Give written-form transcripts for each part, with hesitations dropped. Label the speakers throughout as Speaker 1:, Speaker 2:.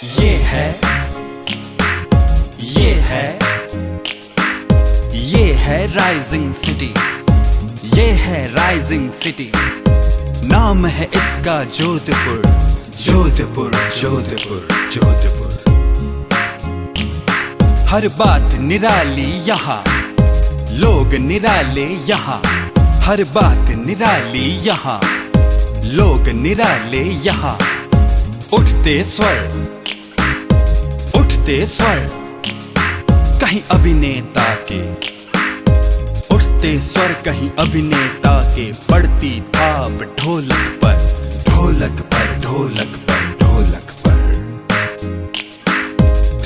Speaker 1: ये है ये है ये है राइजिंग सिटी, ये है राइजिंग सिटी। नाम है इसका जोधपुर, जोधपुर जोधपुर जोधपुर। हर बात निराली यहाँ, लोग निराले यहाँ। हर बात निराली यहाँ, लोग निराले यहाँ। उठते स्वर, उठते स्वर कहीं अभिनेता के, उठते स्वर कहीं अभिनेता के। पड़ती थाप ढोलक पर, ढोलक पर, ढोलक पर, ढोलक पर।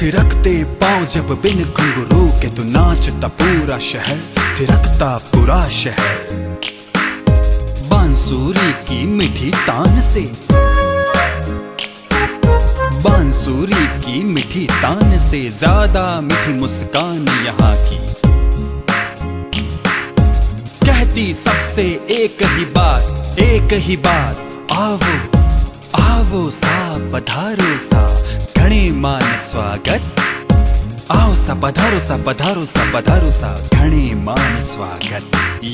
Speaker 1: थिरकते पांव जब बिन घुंघरू के, तो नाचता पूरा शहर, थिरकता पूरा शहर। बांसुरी की मीठी तान से, बांसुरी की मीठी तान से ज्यादा मीठी मुस्कान यहाँ की। कहती सबसे एक ही बात, एक ही बात। आवो आवो सा पधारो सा, घणे मान स्वागत। आओ सा पधारो सा, पधारो सा, पधारो सा, घणे मान स्वागत।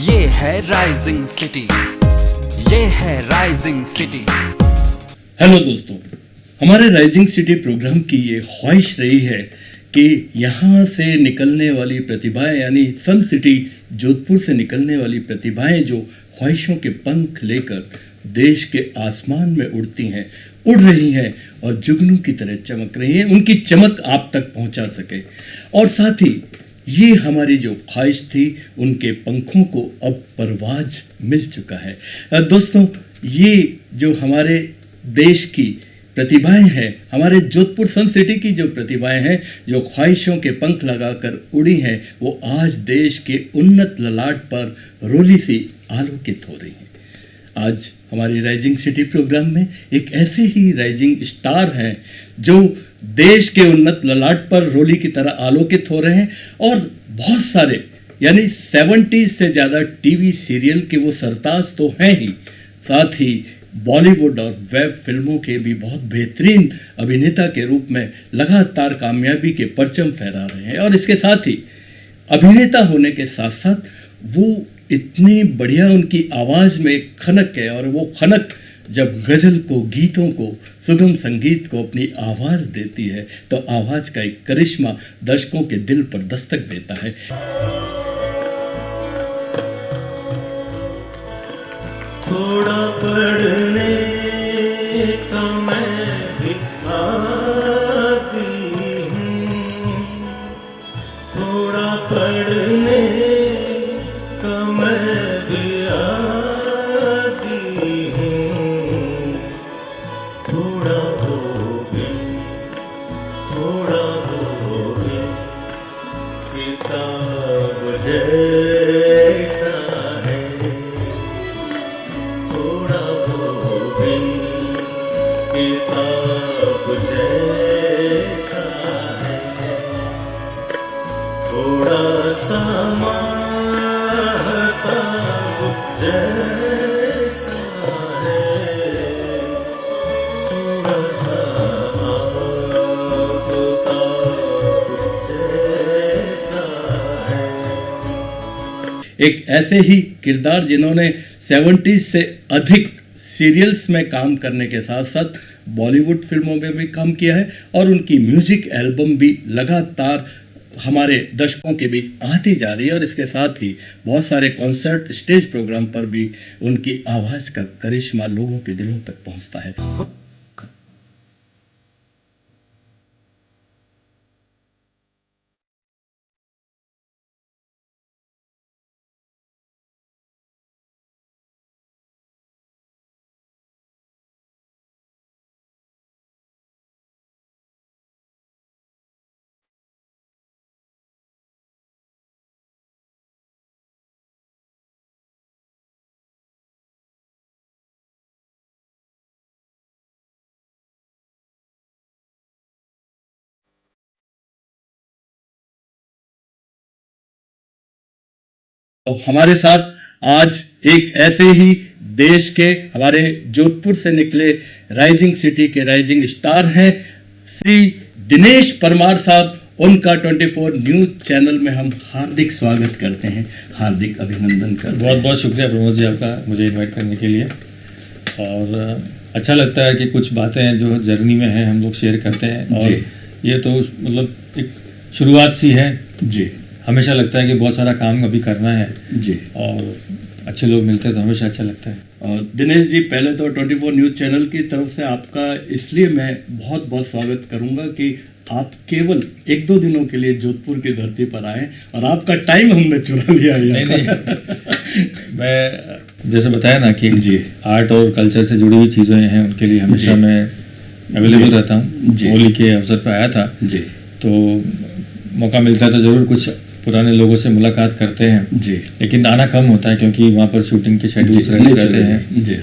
Speaker 1: ये है राइजिंग सिटी, ये है राइजिंग सिटी।
Speaker 2: हेलो दोस्तों, हमारे राइजिंग सिटी प्रोग्राम की ये ख्वाहिश रही है कि यहाँ से निकलने वाली प्रतिभाएं, यानी सन सिटी जोधपुर से निकलने वाली प्रतिभाएं जो ख्वाहिशों के पंख लेकर देश के आसमान में उड़ती हैं, उड़ रही हैं और जुगनू की तरह चमक रही हैं, उनकी चमक आप तक पहुँचा सके। और साथ ही ये हमारी जो ख्वाहिश थी, उनके पंखों को अब परवाज मिल चुका है। दोस्तों, ये जो हमारे देश की प्रतिभाएं हैं, हमारे जोधपुर सन सिटी की जो प्रतिभाएं हैं, जो ख्वाहिशों के पंख लगाकर उड़ी हैं, वो आज देश के उन्नत ललाट पर रोली सी आलोकित हो रही हैं। आज हमारी राइजिंग सिटी प्रोग्राम में एक ऐसे ही राइजिंग स्टार हैं जो देश के उन्नत ललाट पर रोली की तरह आलोकित हो रहे हैं और बहुत सारे, यानी 70 से ज़्यादा टीवी सीरियल के वो सरताज तो हैं ही, साथ ही बॉलीवुड और वेब फिल्मों के भी बहुत बेहतरीन अभिनेता के रूप में लगातार कामयाबी के परचम फहरा रहे हैं। और इसके साथ ही अभिनेता होने के साथ साथ वो इतनी बढ़िया, उनकी आवाज़ में एक खनक है, और वो खनक जब गज़ल को, गीतों को, सुगम संगीत को अपनी आवाज़ देती है, तो आवाज़ का एक करिश्मा दर्शकों के दिल पर दस्तक देता है।
Speaker 3: थोड़ा पढ़ने का मैं भी आदी हूँ, थोड़ा पढ़ने का मैं भी आदी हूँ। थोड़ा हो भी, थोड़ा हो भी, किताब जैसा है। किताब जैसा है, थोड़ा सा महताब जैसा है, थोड़ा सा आफताब जैसा है।
Speaker 2: एक ऐसे ही किरदार जिन्होंने 70 से अधिक सीरियल्स में काम करने के साथ साथ बॉलीवुड फिल्मों में भी काम किया है, और उनकी म्यूजिक एल्बम भी लगातार हमारे दर्शकों के बीच आती जा रही है। और इसके साथ ही बहुत सारे कॉन्सर्ट, स्टेज प्रोग्राम पर भी उनकी आवाज़ का करिश्मा लोगों के दिलों तक पहुंचता है। तो हमारे साथ आज एक ऐसे ही देश के, हमारे जोधपुर से निकले राइजिंग सिटी के राइजिंग स्टार हैं, श्री दिनेश परमार साहब, उनका 24 न्यूज चैनल में हम हार्दिक स्वागत करते हैं, हार्दिक अभिनंदन करते हैं।
Speaker 4: बहुत बहुत शुक्रिया प्रमोद जी आपका मुझे इनवाइट करने के लिए। और अच्छा लगता है कि कुछ बातें जो जर्नी में है हम लोग शेयर करते हैं। और ये तो मतलब एक शुरुआत सी है
Speaker 2: जी।
Speaker 4: हमेशा लगता है कि बहुत सारा काम अभी करना है
Speaker 2: जी,
Speaker 4: और अच्छे लोग मिलते हैं तो हमेशा अच्छा लगता है।
Speaker 2: और दिनेश जी, पहले तो 24 न्यूज चैनल की तरफ से आपका इसलिए मैं बहुत बहुत स्वागत करूंगा कि आप केवल 1-2 दिनों के लिए जोधपुर की धरती पर आए और आपका टाइम हमने चुरा लिया
Speaker 4: नहीं
Speaker 2: है।
Speaker 4: नहीं मैं जैसे बताया ना कि
Speaker 2: जी।
Speaker 4: आर्ट और कल्चर से जुड़ी हुई चीज़ें हैं उनके लिए हमेशा
Speaker 2: जी।
Speaker 4: मैं अवेलेबल
Speaker 2: जी।
Speaker 4: रहता हूँ।
Speaker 2: जी।
Speaker 4: होली के अवसर पर आया था
Speaker 2: जी
Speaker 4: तो मौका मिलता है तो ज़रूर कुछ पुराने लोगों से मुलाकात करते हैं।
Speaker 2: जी
Speaker 4: लेकिन आना कम होता है क्योंकि वहाँ पर शूटिंग के शेड्यूल्स
Speaker 2: जी,
Speaker 4: रहते हैं।
Speaker 2: जी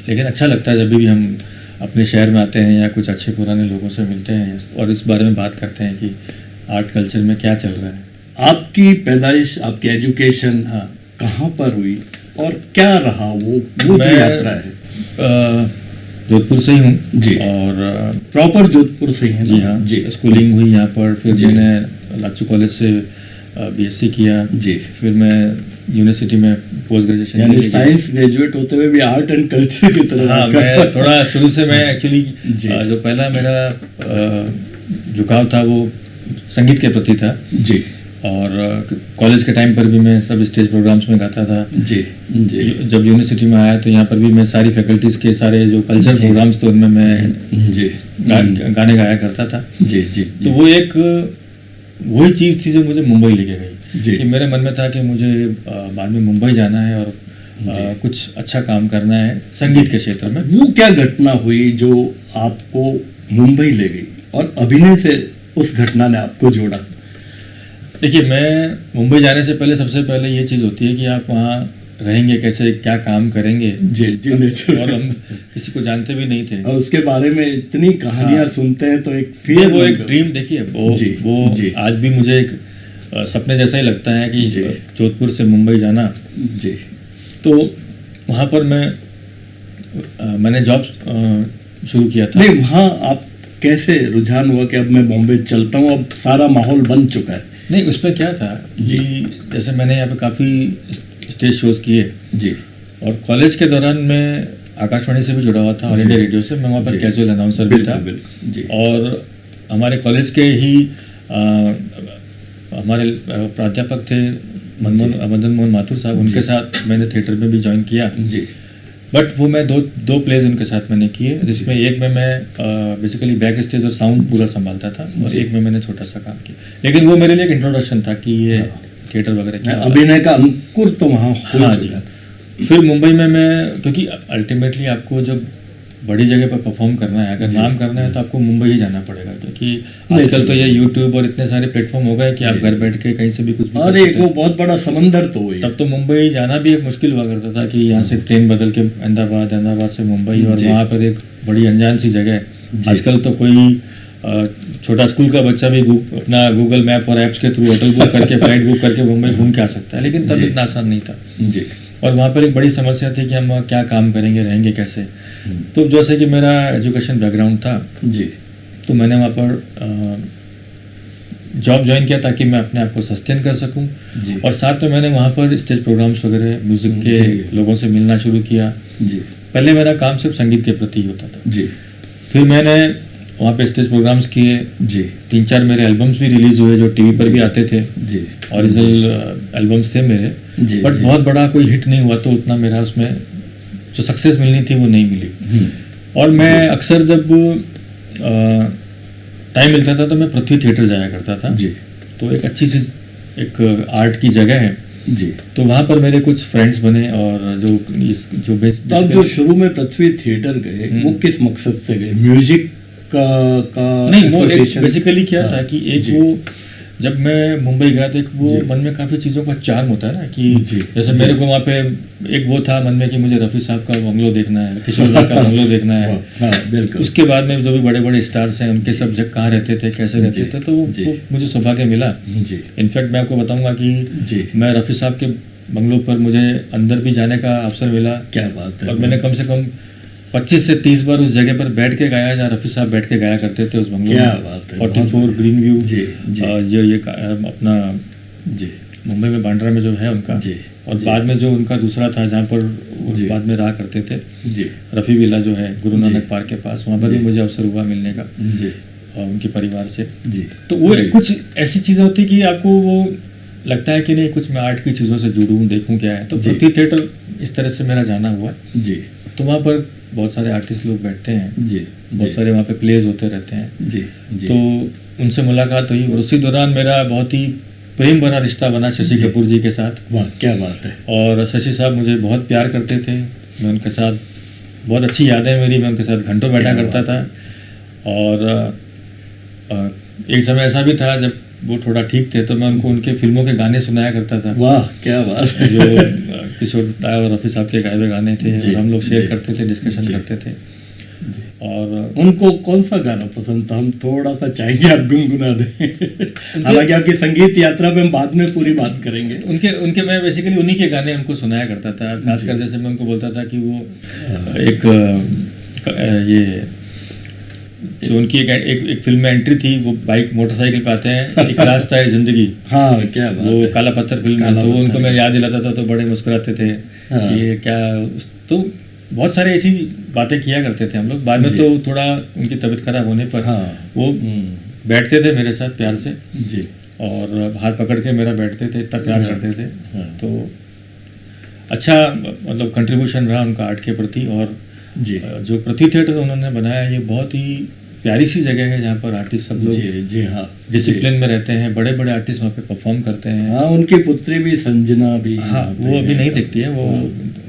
Speaker 4: लेकिन अच्छा लगता है जब भी हम अपने शहर में आते हैं या कुछ अच्छे पुराने लोगों से मिलते हैं और इस बारे में बात करते हैं कि आर्ट कल्चर में क्या चल रहा है।
Speaker 2: आपकी पैदाइश, आपकी एजुकेशन
Speaker 4: हाँ,
Speaker 2: कहाँ पर हुई और क्या रहा वो जो
Speaker 4: मैं
Speaker 2: यात्रा है?
Speaker 4: जोधपुर से ही हूँ
Speaker 2: जी।
Speaker 4: और
Speaker 2: प्रॉपर जोधपुर से ही है ना?
Speaker 4: जी हाँ
Speaker 2: जी
Speaker 4: स्कूलिंग हुई यहाँ पर। फिर
Speaker 2: जी।
Speaker 4: मैंने लाचू कॉलेज से बीएससी किया।
Speaker 2: जी।
Speaker 4: फिर मैं यूनिवर्सिटी में पोस्ट ग्रेजुएशन
Speaker 2: यानी साइंस ग्रेजुएट होते हुए भी आर्ट एंड कल्चर की तरफ।
Speaker 4: हाँ, मैं थोड़ा शुरू से मैं एक्चुअली
Speaker 2: जी।
Speaker 4: जो पहला मेरा झुकाव था वो संगीत के प्रति था।
Speaker 2: जी
Speaker 4: और कॉलेज के टाइम पर भी मैं सब स्टेज प्रोग्राम्स में गाता था।
Speaker 2: जी जी
Speaker 4: जब यूनिवर्सिटी में आया तो यहाँ पर भी मैं सारी फैकल्टीज के सारे जो कल्चर
Speaker 2: जी।
Speaker 4: प्रोग्राम्स थे उनमें मैं
Speaker 2: जी
Speaker 4: गाने गाया करता था।
Speaker 2: जी जी
Speaker 4: तो वो एक वही चीज़ थी जो मुझे मुंबई लेके गई
Speaker 2: जी।
Speaker 4: कि मेरे मन में था कि मुझे बाद में मुंबई जाना है और कुछ अच्छा काम करना है संगीत के क्षेत्र में।
Speaker 2: वो क्या घटना हुई जो आपको मुंबई ले गई और अभिनय से उस घटना ने आपको जोड़ा?
Speaker 4: देखिए, मैं मुंबई जाने से पहले सबसे पहले ये चीज़ होती है कि आप वहाँ रहेंगे कैसे, क्या काम करेंगे।
Speaker 2: जी जी नेचुरल।
Speaker 4: और हम किसी को जानते भी नहीं थे
Speaker 2: और उसके बारे में इतनी कहानियां
Speaker 4: हाँ।
Speaker 2: सुनते हैं तो एक
Speaker 4: वो
Speaker 2: फियर
Speaker 4: वो एक ड्रीम, देखिए वो
Speaker 2: जी,
Speaker 4: वो
Speaker 2: जी।
Speaker 4: आज भी मुझे एक सपने जैसा ही लगता है कि
Speaker 2: जी।
Speaker 4: जोधपुर से मुंबई जाना।
Speaker 2: जी
Speaker 4: तो वहाँ पर मैंने जॉब शुरू किया था।
Speaker 2: नहीं, वहाँ आप कैसे रुझान हुआ कि अब मैं बॉम्बे चलता हूँ, अब सारा माहौल बन चुका है?
Speaker 4: नहीं, उसमें क्या था
Speaker 2: जी।
Speaker 4: कि जैसे मैंने यहाँ पे काफ़ी स्टेज शोज किए
Speaker 2: जी
Speaker 4: और कॉलेज के दौरान मैं आकाशवाणी से भी जुड़ा हुआ था, ऑल
Speaker 2: जी।
Speaker 4: इंडिया रेडियो से। मैं वहाँ पर
Speaker 2: जी।
Speaker 4: कैजुअल अनाउंसर भी था।
Speaker 2: बिल्कुल जी।
Speaker 4: और हमारे कॉलेज के ही हमारे प्राध्यापक थे मदन मोहन माथुर साहब, उनके
Speaker 2: जी।
Speaker 4: साथ मैंने थिएटर में भी ज्वाइन किया।
Speaker 2: जी
Speaker 4: बट वो मैं दो प्लेज उनके साथ मैंने किए, जिसमें एक में मैं बेसिकली बैक स्टेज और साउंड पूरा संभालता था और
Speaker 2: जी।
Speaker 4: एक में मैंने छोटा सा काम किया। लेकिन वो मेरे लिए एक इंट्रोडक्शन था कि ये थिएटर वगैरह क्या होता है।
Speaker 2: अभिनय का अंकुर तो वहाँ हो
Speaker 4: हाँ जी।
Speaker 2: चुका है।
Speaker 4: फिर मुंबई में मैं, क्योंकि अल्टीमेटली आपको जब बड़ी जगह पर परफॉर्म करना है, अगर
Speaker 2: जी।
Speaker 4: नाम करना है तो आपको मुंबई ही जाना पड़ेगा, क्योंकि
Speaker 2: नहीं,
Speaker 4: आजकल तो
Speaker 2: जी।
Speaker 4: ये यूट्यूब और इतने सारे प्लेटफॉर्म हो गए कि आप
Speaker 2: जी।
Speaker 4: घर बैठ के कहीं से भी कुछ भी कर
Speaker 2: अरे
Speaker 4: सकते
Speaker 2: वो
Speaker 4: हैं।
Speaker 2: बहुत बड़ा समंदर तो हुई।
Speaker 4: तब तो मुंबई जाना भी एक मुश्किल हुआ करता था कि यहाँ से ट्रेन बदल के अहमदाबाद से मुंबई, और
Speaker 2: जी।
Speaker 4: वहाँ पर एक बड़ी अनजान सी जगह है।
Speaker 2: जी।
Speaker 4: आजकल तो कोई छोटा स्कूल का बच्चा भी अपना गूगल मैप और ऐप्स के थ्रू होटल बुक करके फ्लाइट बुक करके मुंबई घूम के आ सकता है, लेकिन तब
Speaker 2: जी।
Speaker 4: इतना आसान नहीं था।
Speaker 2: जी
Speaker 4: और वहाँ पर एक बड़ी समस्या थी कि हम वहाँ क्या काम करेंगे, रहेंगे कैसे। तो जैसे कि मेरा एजुकेशन बैकग्राउंड था,
Speaker 2: जी
Speaker 4: तो मैंने वहाँ पर जॉब ज्वाइन किया ताकि मैं अपने आप को सस्टेन कर सकूं।
Speaker 2: जी।
Speaker 4: और साथ में मैंने वहाँ पर स्टेज प्रोग्राम्स वगैरह म्यूज़िक के
Speaker 2: जी।
Speaker 4: लोगों से मिलना शुरू किया।
Speaker 2: जी
Speaker 4: पहले मेरा काम सिर्फ संगीत के प्रति ही होता था।
Speaker 2: जी
Speaker 4: फिर मैंने वहाँ पे स्टेज प्रोग्राम्स किए।
Speaker 2: जी
Speaker 4: 3-4 मेरे एल्बम्स भी रिलीज हुए जो टीवी पर भी आते थे।
Speaker 2: जी
Speaker 4: ओरिजिनल एल्बम्स थे मेरे,
Speaker 2: जी,
Speaker 4: बट
Speaker 2: जी।
Speaker 4: बहुत बड़ा कोई हिट नहीं हुआ, तो उतना मेरा उसमें जो सक्सेस मिलनी थी वो नहीं मिली। और मैं अक्सर जब टाइम मिलता था तो मैं पृथ्वी थिएटर जाया करता था।
Speaker 2: जी
Speaker 4: तो एक अच्छी सी एक आर्ट की जगह है,
Speaker 2: जी।
Speaker 4: तो वहाँ पर मेरे कुछ फ्रेंड्स बने। और जो
Speaker 2: तो आप जो शुरू में पृथ्वी थिएटर गए वो किस मकसद से गए? म्यूजिक का
Speaker 4: नहीं, वो
Speaker 2: एसोसिएशन?
Speaker 4: बेसिकली क्या
Speaker 2: हाँ,
Speaker 4: था कि एक
Speaker 2: जी।
Speaker 4: वो जब मैं मुंबई गया तो एक वो
Speaker 2: जी।
Speaker 4: मन में काफ़ी चीज़ों का चार्म होता है ना कि
Speaker 2: जी,
Speaker 4: जैसे
Speaker 2: जी।
Speaker 4: मेरे को वहाँ पे एक वो था मन में कि मुझे रफ़ी साहब का बंगलो देखना है, किशोर दा का बंगलो देखना है।
Speaker 2: हाँ बिल्कुल।
Speaker 4: उसके बाद में जो भी बड़े बड़े स्टार्स हैं उनके सब जगह कहाँ रहते थे, कैसे रहते
Speaker 2: जी,
Speaker 4: थे, तो
Speaker 2: जी।
Speaker 4: वो मुझे सौभाग्य मिला।
Speaker 2: जी
Speaker 4: इनफैक्ट मैं आपको बताऊंगा कि
Speaker 2: जी।
Speaker 4: मैं रफ़ी साहब के बंगलों पर मुझे अंदर भी जाने का अवसर मिला।
Speaker 2: क्या बात है।
Speaker 4: और मैंने कम से कम 25 से 30 बार उस जगह पर बैठ के गाया जहाँ रफ़ी साहब बैठ के गाया करते थे उस बंगले
Speaker 2: क्या
Speaker 4: में।
Speaker 2: बात है,
Speaker 4: 44 ग्रीन व्यू,
Speaker 2: जी, जी।
Speaker 4: जो ये अपना
Speaker 2: जी
Speaker 4: मुंबई में बांद्रा में जो है उनका,
Speaker 2: जी,
Speaker 4: और
Speaker 2: जी।
Speaker 4: बाद में जो उनका दूसरा था जहाँ पर वो
Speaker 2: जी।
Speaker 4: बाद में रहा करते थे,
Speaker 2: जी
Speaker 4: रफ़ी विला जो है गुरु
Speaker 2: जी।
Speaker 4: नानक पार्क के पास, वहाँ पर भी
Speaker 2: जी।
Speaker 4: मुझे अवसर हुआ मिलने का
Speaker 2: जी
Speaker 4: उनके परिवार से।
Speaker 2: जी
Speaker 4: तो वो
Speaker 2: जी।
Speaker 4: कुछ ऐसी चीज़ें होती कि आपको वो लगता है कि नहीं कुछ मैं आर्ट की चीज़ों से जुड़ूँ, देखूँ क्या है। तो
Speaker 2: जी।
Speaker 4: पृथ्वी थिएटर इस तरह से मेरा जाना हुआ।
Speaker 2: जी
Speaker 4: तो वहाँ पर बहुत सारे आर्टिस्ट लोग बैठते हैं,
Speaker 2: जी
Speaker 4: बहुत सारे वहाँ पे प्लेज होते रहते हैं।
Speaker 2: जी जी
Speaker 4: तो उनसे मुलाकात हुई और उसी दौरान मेरा बहुत ही प्रेम भरा रिश्ता बना शशि
Speaker 2: जी।
Speaker 4: कपूर जी के साथ।
Speaker 2: वाह क्या बात है।
Speaker 4: और शशि साहब मुझे बहुत प्यार करते थे, मैं उनके साथ बहुत अच्छी यादें मेरी, मैं उनके साथ घंटों बैठा
Speaker 2: क्या
Speaker 4: करता था। और एक समय ऐसा भी था जब वो थोड़ा ठीक थे तो मैं उनको उनके फिल्मों के गाने सुनाया करता था,
Speaker 2: वाह क्या बात है।
Speaker 4: जो किशोर दा और रफ़ी साहब के गाए हुए गाने थे,
Speaker 2: जी,
Speaker 4: और हम लोग शेयर
Speaker 2: जी,
Speaker 4: करते थे, डिस्कशन
Speaker 2: जी।
Speaker 4: करते थे।
Speaker 2: जी।
Speaker 4: और
Speaker 2: उनको कौन सा गाना पसंद था? हम थोड़ा सा चाहेंगे आप गुनगुना दें। हालांकि आपकी संगीत यात्रा पे हम बाद में पूरी बात करेंगे।
Speaker 4: उनके उनके मैं बेसिकली उन्हीं के गाने उनको सुनाया करता था, खासकर जैसे मैं उनको बोलता था कि वो ये जो उनकी एक फिल्म में एंट्री थी, वो बाइक मोटरसाइकिल पे आते हैं, एक रास्ता है जिंदगी,
Speaker 2: हाँ क्या बात
Speaker 4: वो
Speaker 2: है।
Speaker 4: काला पत्थर फिल्म है,
Speaker 2: काला
Speaker 4: तो वो उनको
Speaker 2: पत्थर।
Speaker 4: मैं याद दिलाता था तो बड़े मुस्कुराते थे
Speaker 2: हाँ।
Speaker 4: कि ये क्या। तो बहुत सारे ऐसी बातें किया करते थे हम लोग। बाद में
Speaker 2: जी।
Speaker 4: तो थोड़ा उनकी तबीयत खराब होने पर
Speaker 2: हाँ।
Speaker 4: वो बैठते थे मेरे साथ प्यार से,
Speaker 2: जी
Speaker 4: और हाथ पकड़ के मेरा बैठते थे, इतना प्यार
Speaker 2: हाँ।
Speaker 4: करते थे।
Speaker 2: हाँ।
Speaker 4: तो अच्छा मतलब कंट्रीब्यूशन रहा उनका आर्ट के प्रति। और
Speaker 2: जी
Speaker 4: जो पृथ्वी थिएटर उन्होंने बनाया, ये बहुत ही प्यारी सी जगह है जहाँ पर आर्टिस्ट सब लोग
Speaker 2: जी जी हाँ
Speaker 4: डिसिप्लिन में रहते हैं, बड़े बड़े आर्टिस्ट वहाँ पे परफॉर्म करते हैं।
Speaker 2: हाँ उनकी पुत्री भी संजना भी
Speaker 4: हाँ,
Speaker 2: यहाँ पे
Speaker 4: वो अभी
Speaker 2: है।
Speaker 4: नहीं दिखती है,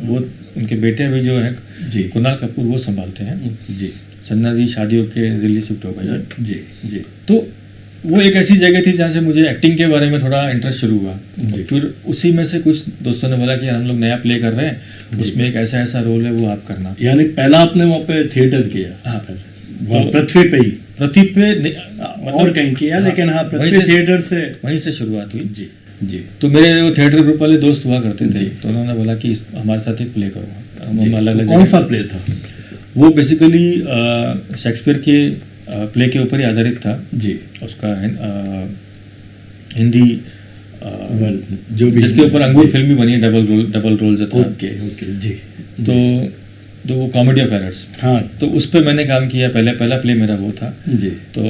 Speaker 4: वो उनके बेटे अभी जो है
Speaker 2: जी
Speaker 4: कुणाल कपूर, वो संभालते हैं।
Speaker 2: जी
Speaker 4: संजना जी शादी होके दिल्ली शिफ्ट हो गई है।
Speaker 2: जी जी
Speaker 4: तो वो एक ऐसी जगह थी जहाँ से मुझे एक्टिंग के बारे में थोड़ा इंटरेस्ट शुरू हुआ।
Speaker 2: जी।
Speaker 4: फिर उसी में से कुछ दोस्तों ने बोला कि हम लोग नया प्ले कर रहे हैं,
Speaker 2: जी।
Speaker 4: उसमें एक ऐसा ऐसा रोल है, वो आप करना।
Speaker 2: यानी पहला आपने वहाँ पे थिएटर किया?
Speaker 4: हाँ।
Speaker 2: वहाँ पृथ्वी पे ही?
Speaker 4: पृथ्वी पे
Speaker 2: और कहीं किया, लेकिन हाँ
Speaker 4: वहीं
Speaker 2: पृथ्वी थिएटर से।
Speaker 4: वहीं से शुरुआत हुई।
Speaker 2: जी जी
Speaker 4: तो मेरे वो थिएटर ग्रुप वाले दोस्त हुआ करते थे,
Speaker 2: जी।
Speaker 4: तो उन्होंने बोला कि हमारे साथ एक प्ले करो।
Speaker 2: जी।
Speaker 4: हम अलग अलग
Speaker 2: कौन सा प्ले था?
Speaker 4: वो बेसिकली शेक्सपियर के प्ले के ऊपर ही आधारित था।
Speaker 2: जी
Speaker 4: उसका हिंदी
Speaker 2: जो भी
Speaker 4: जिसके ऊपर अंगूर
Speaker 2: जी।
Speaker 4: फिल्म भी बनी है, डबल रोल जो था।
Speaker 2: ओके ओके जी
Speaker 4: तो वो कॉमेडी ऑफ एरर्स,
Speaker 2: हाँ
Speaker 4: तो उस पर मैंने काम किया। पहला प्ले मेरा वो था।
Speaker 2: जी
Speaker 4: तो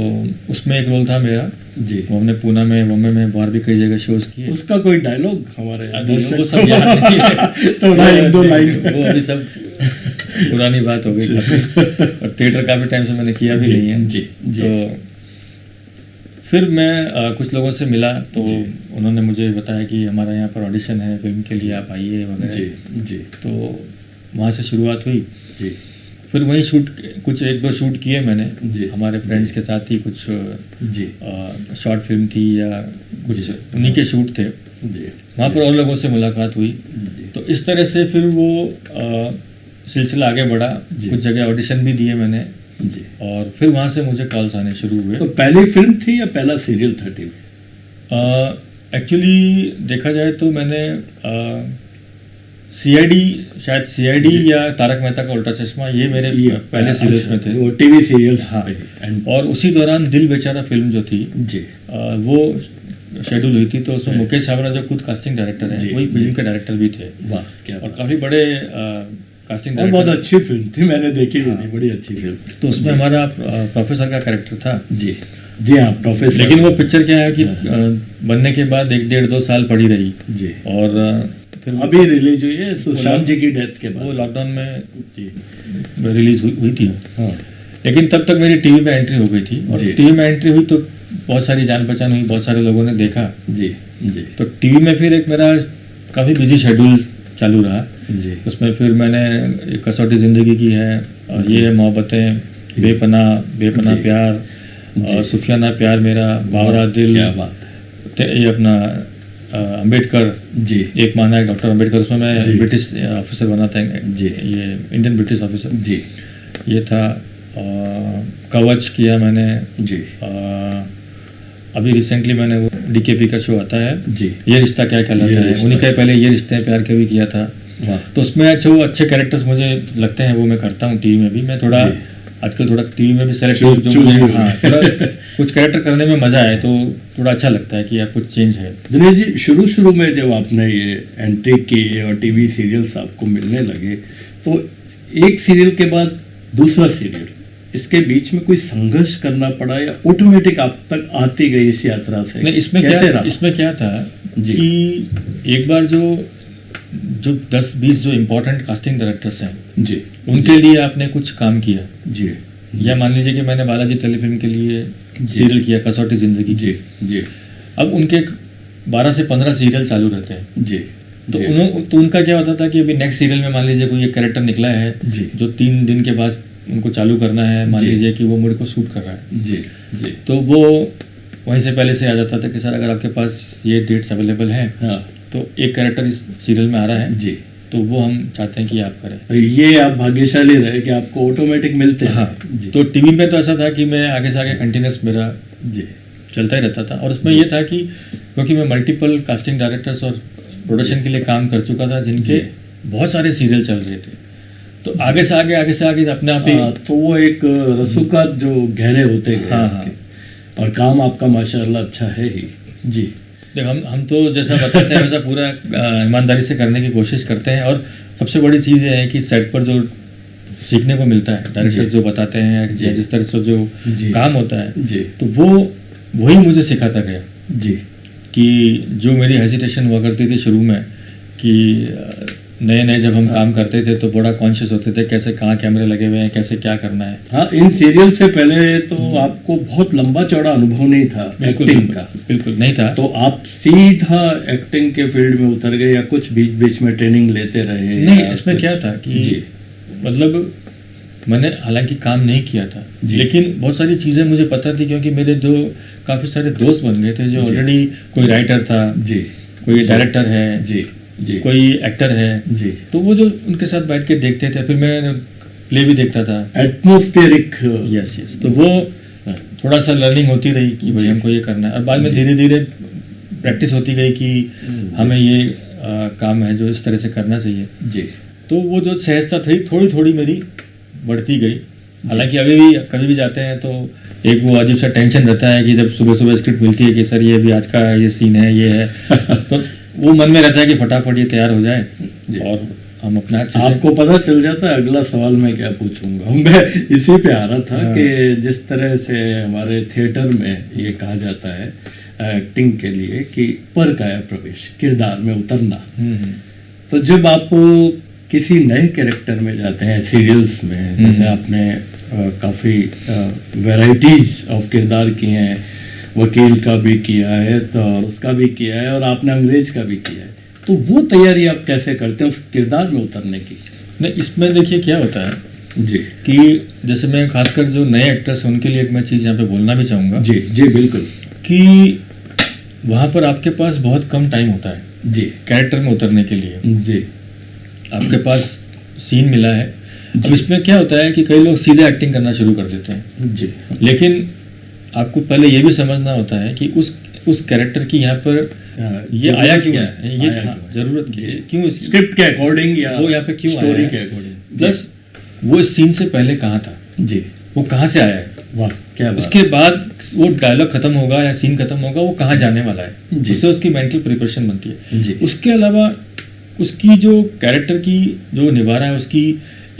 Speaker 4: उसमें एक रोल था मेरा,
Speaker 2: जी।
Speaker 4: वो हमने पूना में, बॉम्बे में, बाहर भी कई जगह शोज किए।
Speaker 2: उसका कोई डायलॉग हमारे
Speaker 4: अभी
Speaker 2: दर्शक
Speaker 4: वो सब याद नहीं है।
Speaker 2: थोड़ा एक दो लाइन।
Speaker 4: वो अभी सब पुरानी बात हो गई। और थिएटर काफी टाइम से मैंने किया भी
Speaker 2: जी,
Speaker 4: नहीं है।
Speaker 2: जी, जी।
Speaker 4: तो फिर मैं कुछ लोगों से मिला, तो
Speaker 2: जी।
Speaker 4: उन्होंने मुझे बताया कि हमारा यहाँ पर ऑडिशन है फिल्म के लिए, आप आइए वगैरह।
Speaker 2: जी जी
Speaker 4: तो वहाँ से शुरुआत हुई।
Speaker 2: जी
Speaker 4: फिर वहीं कुछ एक दो शूट किए मैंने
Speaker 2: जी।
Speaker 4: हमारे फ्रेंड्स के साथ ही। कुछ
Speaker 2: जी
Speaker 4: शॉर्ट फिल्म थी या कुछ
Speaker 2: जी।
Speaker 4: उन्हीं के शूट थे।
Speaker 2: जी
Speaker 4: वहाँ पर और लोगों से मुलाकात हुई।
Speaker 2: जी।
Speaker 4: तो इस तरह से फिर वो सिलसिला आगे बढ़ा।
Speaker 2: जी।
Speaker 4: कुछ जगह ऑडिशन भी दिए मैंने,
Speaker 2: जी।
Speaker 4: और फिर वहाँ से मुझे कॉल्स आने शुरू हुए।
Speaker 2: तो पहली फिल्म थी या पहला सीरियल था टीवी?
Speaker 4: एक्चुअली देखा जाए तो मैंने सीआईडी, शायद सीआईडी
Speaker 2: जी।
Speaker 4: या तारक मेहता का उल्टा चश्मा, ये मेरे पहले सीरियल्स में थे।
Speaker 2: वो टीवी सीरियल्स।
Speaker 4: हाँ। और उसी दौरान दिल बेचारा फिल्म जो थी,
Speaker 2: जी
Speaker 4: वो शेड्यूल हुई थी। तो उसमें
Speaker 2: जी।
Speaker 4: मुकेश छाबड़ा जो खुद कास्टिंग डायरेक्टर
Speaker 2: जी,
Speaker 4: है, वही
Speaker 2: जी।
Speaker 4: फिल्म के डायरेक्टर भी थे।
Speaker 2: वाह क्या
Speaker 4: और
Speaker 2: बात।
Speaker 4: काफ़ी बड़े कास्टिंग
Speaker 2: और बहुत
Speaker 4: डायरेक्टर।
Speaker 2: अच्छी फिल्म थी, मैंने देखी भी थी, बड़ी अच्छी फिल्म।
Speaker 4: तो उसमें हमारा प्रोफेसर का कैरेक्टर था।
Speaker 2: जी जी हाँ प्रोफेसर।
Speaker 4: लेकिन वो पिक्चर क्या है कि बनने के बाद 1-1.5-2 साल पड़ी रही।
Speaker 2: जी
Speaker 4: और फिर
Speaker 2: अभी रिलीज हुई है सुशांत जी की डेथ के
Speaker 4: वो
Speaker 2: बाद।
Speaker 4: लॉकडाउन में
Speaker 2: जी
Speaker 4: रिलीज हुई थी।
Speaker 2: हाँ
Speaker 4: लेकिन तब तक मेरी टीवी में एंट्री हो गई थी। और
Speaker 2: जी।
Speaker 4: टीवी में एंट्री हुई तो बहुत सारी जान पहचान हुई, बहुत सारे लोगों ने देखा।
Speaker 2: जी जी
Speaker 4: तो टीवी में फिर एक मेरा काफ़ी बिजी शेड्यूल चालू रहा।
Speaker 2: जी
Speaker 4: उसमें फिर मैंने एक कसौटी ज़िंदगी की है, और
Speaker 2: जी।
Speaker 4: ये मोहब्बतें, बेपना
Speaker 2: जी।
Speaker 4: प्यार,
Speaker 2: जी।
Speaker 4: और सुफियाना प्यार मेरा, बावरा दिल,
Speaker 2: क्या बात है।
Speaker 4: ये अपना अम्बेडकर,
Speaker 2: जी
Speaker 4: एक माना है डॉक्टर अम्बेडकर, उसमें मैं
Speaker 2: जी।
Speaker 4: ब्रिटिश ऑफिसर बना था।
Speaker 2: जी।
Speaker 4: ये इंडियन ब्रिटिश ऑफिसर
Speaker 2: जी
Speaker 4: ये था। कवच किया मैंने।
Speaker 2: जी
Speaker 4: अभी रिसेंटली मैंने वो डीकेपी का शो आता है,
Speaker 2: जी
Speaker 4: ये रिश्ता क्या कहलाता
Speaker 2: ये
Speaker 4: है,
Speaker 2: रिश्ता।
Speaker 4: उन्हीं का पहले ये रिश्ते हैं प्यार के भी किया था।
Speaker 2: वाह।
Speaker 4: तो उसमें वो अच्छे कैरेक्टर्स मुझे लगते हैं वो मैं करता हूँ टीवी में भी। मैं थोड़ा
Speaker 2: जी।
Speaker 4: आजकल थोड़ा टीवी में भी सेलेक्ट
Speaker 2: choosy हो
Speaker 4: हाँ, थोड़ा कुछ कैरेक्टर करने में मजा आए तो थोड़ा अच्छा लगता है कि यार कुछ चेंज है।
Speaker 2: दिनेश जी, शुरू में जब आपने ये एंट्री की और टीवी सीरियल्स आपको मिलने लगे, तो एक सीरियल के बाद दूसरा सीरियल, इसके बीच में कोई संघर्ष करना पड़ा या ऑटोमेटिक आप तक आती गई इस यात्रा से?
Speaker 4: नहीं, इसमें क्या था
Speaker 2: जी।
Speaker 4: कि एक बार जो 10-20 जो इम्पोर्टेंट कास्टिंग डायरेक्टर्स हैं
Speaker 2: जी
Speaker 4: उनके लिए आपने कुछ काम किया,
Speaker 2: जी
Speaker 4: या मान लीजिए कि मैंने बालाजी टेलीफिल्म के लिए सीरियल किया कसौटी जिंदगी।
Speaker 2: जी जी
Speaker 4: अब उनके 12 से 15 सीरियल चालू रहते हैं।
Speaker 2: जी
Speaker 4: तो
Speaker 2: जी।
Speaker 4: तो उनका क्या होता था कि अभी नेक्स्ट सीरियल में मान लीजिए कोई एक कैरेक्टर निकला है
Speaker 2: जी।
Speaker 4: जो 3 दिन के बाद उनको चालू करना है, मान
Speaker 2: जी।
Speaker 4: लीजिए कि वो मुझ को शूट कर रहा है,
Speaker 2: जी जी
Speaker 4: तो वो वहीं से पहले से आ जाता था कि सर अगर आपके पास ये डेट्स अवेलेबल हैं
Speaker 2: हाँ
Speaker 4: तो एक कैरेक्टर इस सीरियल में आ रहा है,
Speaker 2: जी।
Speaker 4: तो वो हम चाहते हैं कि आप करें।
Speaker 2: ये आप भाग्यशाली रहे कि आपको ऑटोमेटिक मिलते हैं।
Speaker 4: हाँ,
Speaker 2: जी
Speaker 4: तो टीवी में तो ऐसा था कि मैं आगे से आगे कंटिन्यूस मेरा
Speaker 2: जी
Speaker 4: चलता ही रहता था। और उसमें ये था कि क्योंकि मैं मल्टीपल कास्टिंग डायरेक्टर्स और प्रोडक्शन के लिए काम कर चुका था जिनके बहुत सारे सीरियल चल रहे थे, तो आगे से आगे अपने आप ही
Speaker 2: तो वो एक रसूखा जो गहरे होते गए
Speaker 4: हाँ,
Speaker 2: आपके। और काम आपका माशाल्लाह अच्छा है ही। जी
Speaker 4: देख हम तो जैसा बताते हैं वैसा पूरा ईमानदारी से करने की कोशिश करते हैं। और सबसे बड़ी चीज़ ये है कि सेट पर जो सीखने को मिलता है, डायरेक्टर्स जो बताते हैं
Speaker 2: जी।
Speaker 4: या जिस तरह से जो
Speaker 2: जी।
Speaker 4: काम होता है,
Speaker 2: जी
Speaker 4: तो वही मुझे सिखाता गया
Speaker 2: जी
Speaker 4: कि जो मेरी हेजिटेशन हुआ करती थी शुरू में कि नए जब हम काम करते थे तो बड़ा कॉन्शियस होते थे कैसे कहाँ कैमरे लगे हुए हैं, कैसे क्या करना है।
Speaker 2: हाँ, इन सीरियल से पहले तो आपको बहुत लंबा चौड़ा अनुभव नहीं था एक्टिंग का।
Speaker 4: बिल्कुल नहीं था।
Speaker 2: तो आप सीधा एक्टिंग के फील्ड में उतर गए या कुछ बीच में ट्रेनिंग लेते रहे?
Speaker 4: नहीं,
Speaker 2: या
Speaker 4: इसमें
Speaker 2: कुछ?
Speaker 4: क्या था कि
Speaker 2: जी
Speaker 4: मतलब मैंने हालांकि काम नहीं किया था,
Speaker 2: जी।
Speaker 4: लेकिन बहुत सारी चीज़ें मुझे पता थी क्योंकि मेरे जो काफ़ी सारे दोस्त बन गए थे जो
Speaker 2: जी।
Speaker 4: ऑलरेडी कोई राइटर था,
Speaker 2: जी
Speaker 4: कोई
Speaker 2: जी।
Speaker 4: डायरेक्टर है,
Speaker 2: जी जी
Speaker 4: कोई एक्टर है,
Speaker 2: जी।
Speaker 4: तो वो जो उनके साथ बैठ के देखते थे, फिर मैं प्ले भी देखता था।
Speaker 2: एटमोस्फेरिक।
Speaker 4: यस तो वो थोड़ा सा लर्निंग होती रही कि भाई
Speaker 2: जी।
Speaker 4: हमको ये करना है। और बाद में
Speaker 2: जी।
Speaker 4: धीरे धीरे प्रैक्टिस होती गई कि हमें ये काम है जो इस तरह से करना चाहिए।
Speaker 2: जी
Speaker 4: तो वो जो सहजता थी थोड़ी मेरी बढ़ती गई। हालांकि अभी भी कभी भी जाते हैं तो एक वो अजीब सा टेंशन रहता है कि जब सुबह स्क्रिप्ट मिलती है कि सर ये भी आज का ये सीन है, ये है तो वो मन में रहता है कि फटाफट ये तैयार हो जाए और हम अपना अच्छे से।
Speaker 2: आपको पता चल जाता है अगला सवाल मैं क्या पूछूंगा। मैं इसी पे आ रहा था कि जिस तरह से हमारे थिएटर में ये कहा जाता है एक्टिंग के लिए कि पर काया प्रवेश, किरदार में उतरना। तो जब आप किसी नए कैरेक्टर में जाते हैं सीरियल्स में, जैसे आपने काफ़ी वैराइटीज ऑफ किरदार किए हैं, वकील का भी किया है तो उसका भी किया है और आपने अंग्रेज का भी किया है, तो वो तैयारी आप कैसे करते हैं उस किरदार में उतरने की?
Speaker 4: नहीं, इसमें देखिए क्या होता है
Speaker 2: जी
Speaker 4: कि जैसे मैं खासकर जो नए एक्टर्स हैं उनके लिए एक मैं चीज़ यहाँ पे बोलना भी चाहूँगा
Speaker 2: जी जी बिल्कुल
Speaker 4: कि वहाँ पर आपके पास बहुत कम टाइम होता है
Speaker 2: जी
Speaker 4: कैरेक्टर में उतरने के लिए।
Speaker 2: जी
Speaker 4: आपके पास सीन मिला है, अब इसमें क्या होता है कि कई लोग सीधे एक्टिंग करना शुरू कर देते हैं,
Speaker 2: जी
Speaker 4: लेकिन आपको पहले ये भी समझना होता है कि उस कैरेक्टर की यहाँ पर ये आया क्यों है, ये जरूरत क्यों
Speaker 2: स्क्रिप्ट के अकॉर्डिंग या
Speaker 4: वो यहाँ पे क्यों
Speaker 2: स्टोरी
Speaker 4: आया
Speaker 2: के
Speaker 4: है,
Speaker 2: अकॉर्डिंग।
Speaker 4: प्लस वो इस सीन से पहले कहाँ था,
Speaker 2: जी
Speaker 4: वो कहाँ से आया है,
Speaker 2: वाह क्या बात।
Speaker 4: उसके बाद वो डायलॉग खत्म होगा या सीन खत्म होगा वो कहाँ जाने वाला है,
Speaker 2: जी।
Speaker 4: उससे उसकी मेंटल प्रिपरेशन बनती है।
Speaker 2: जी
Speaker 4: उसके अलावा उसकी जो कैरेक्टर की जो निभा रहा है उसकी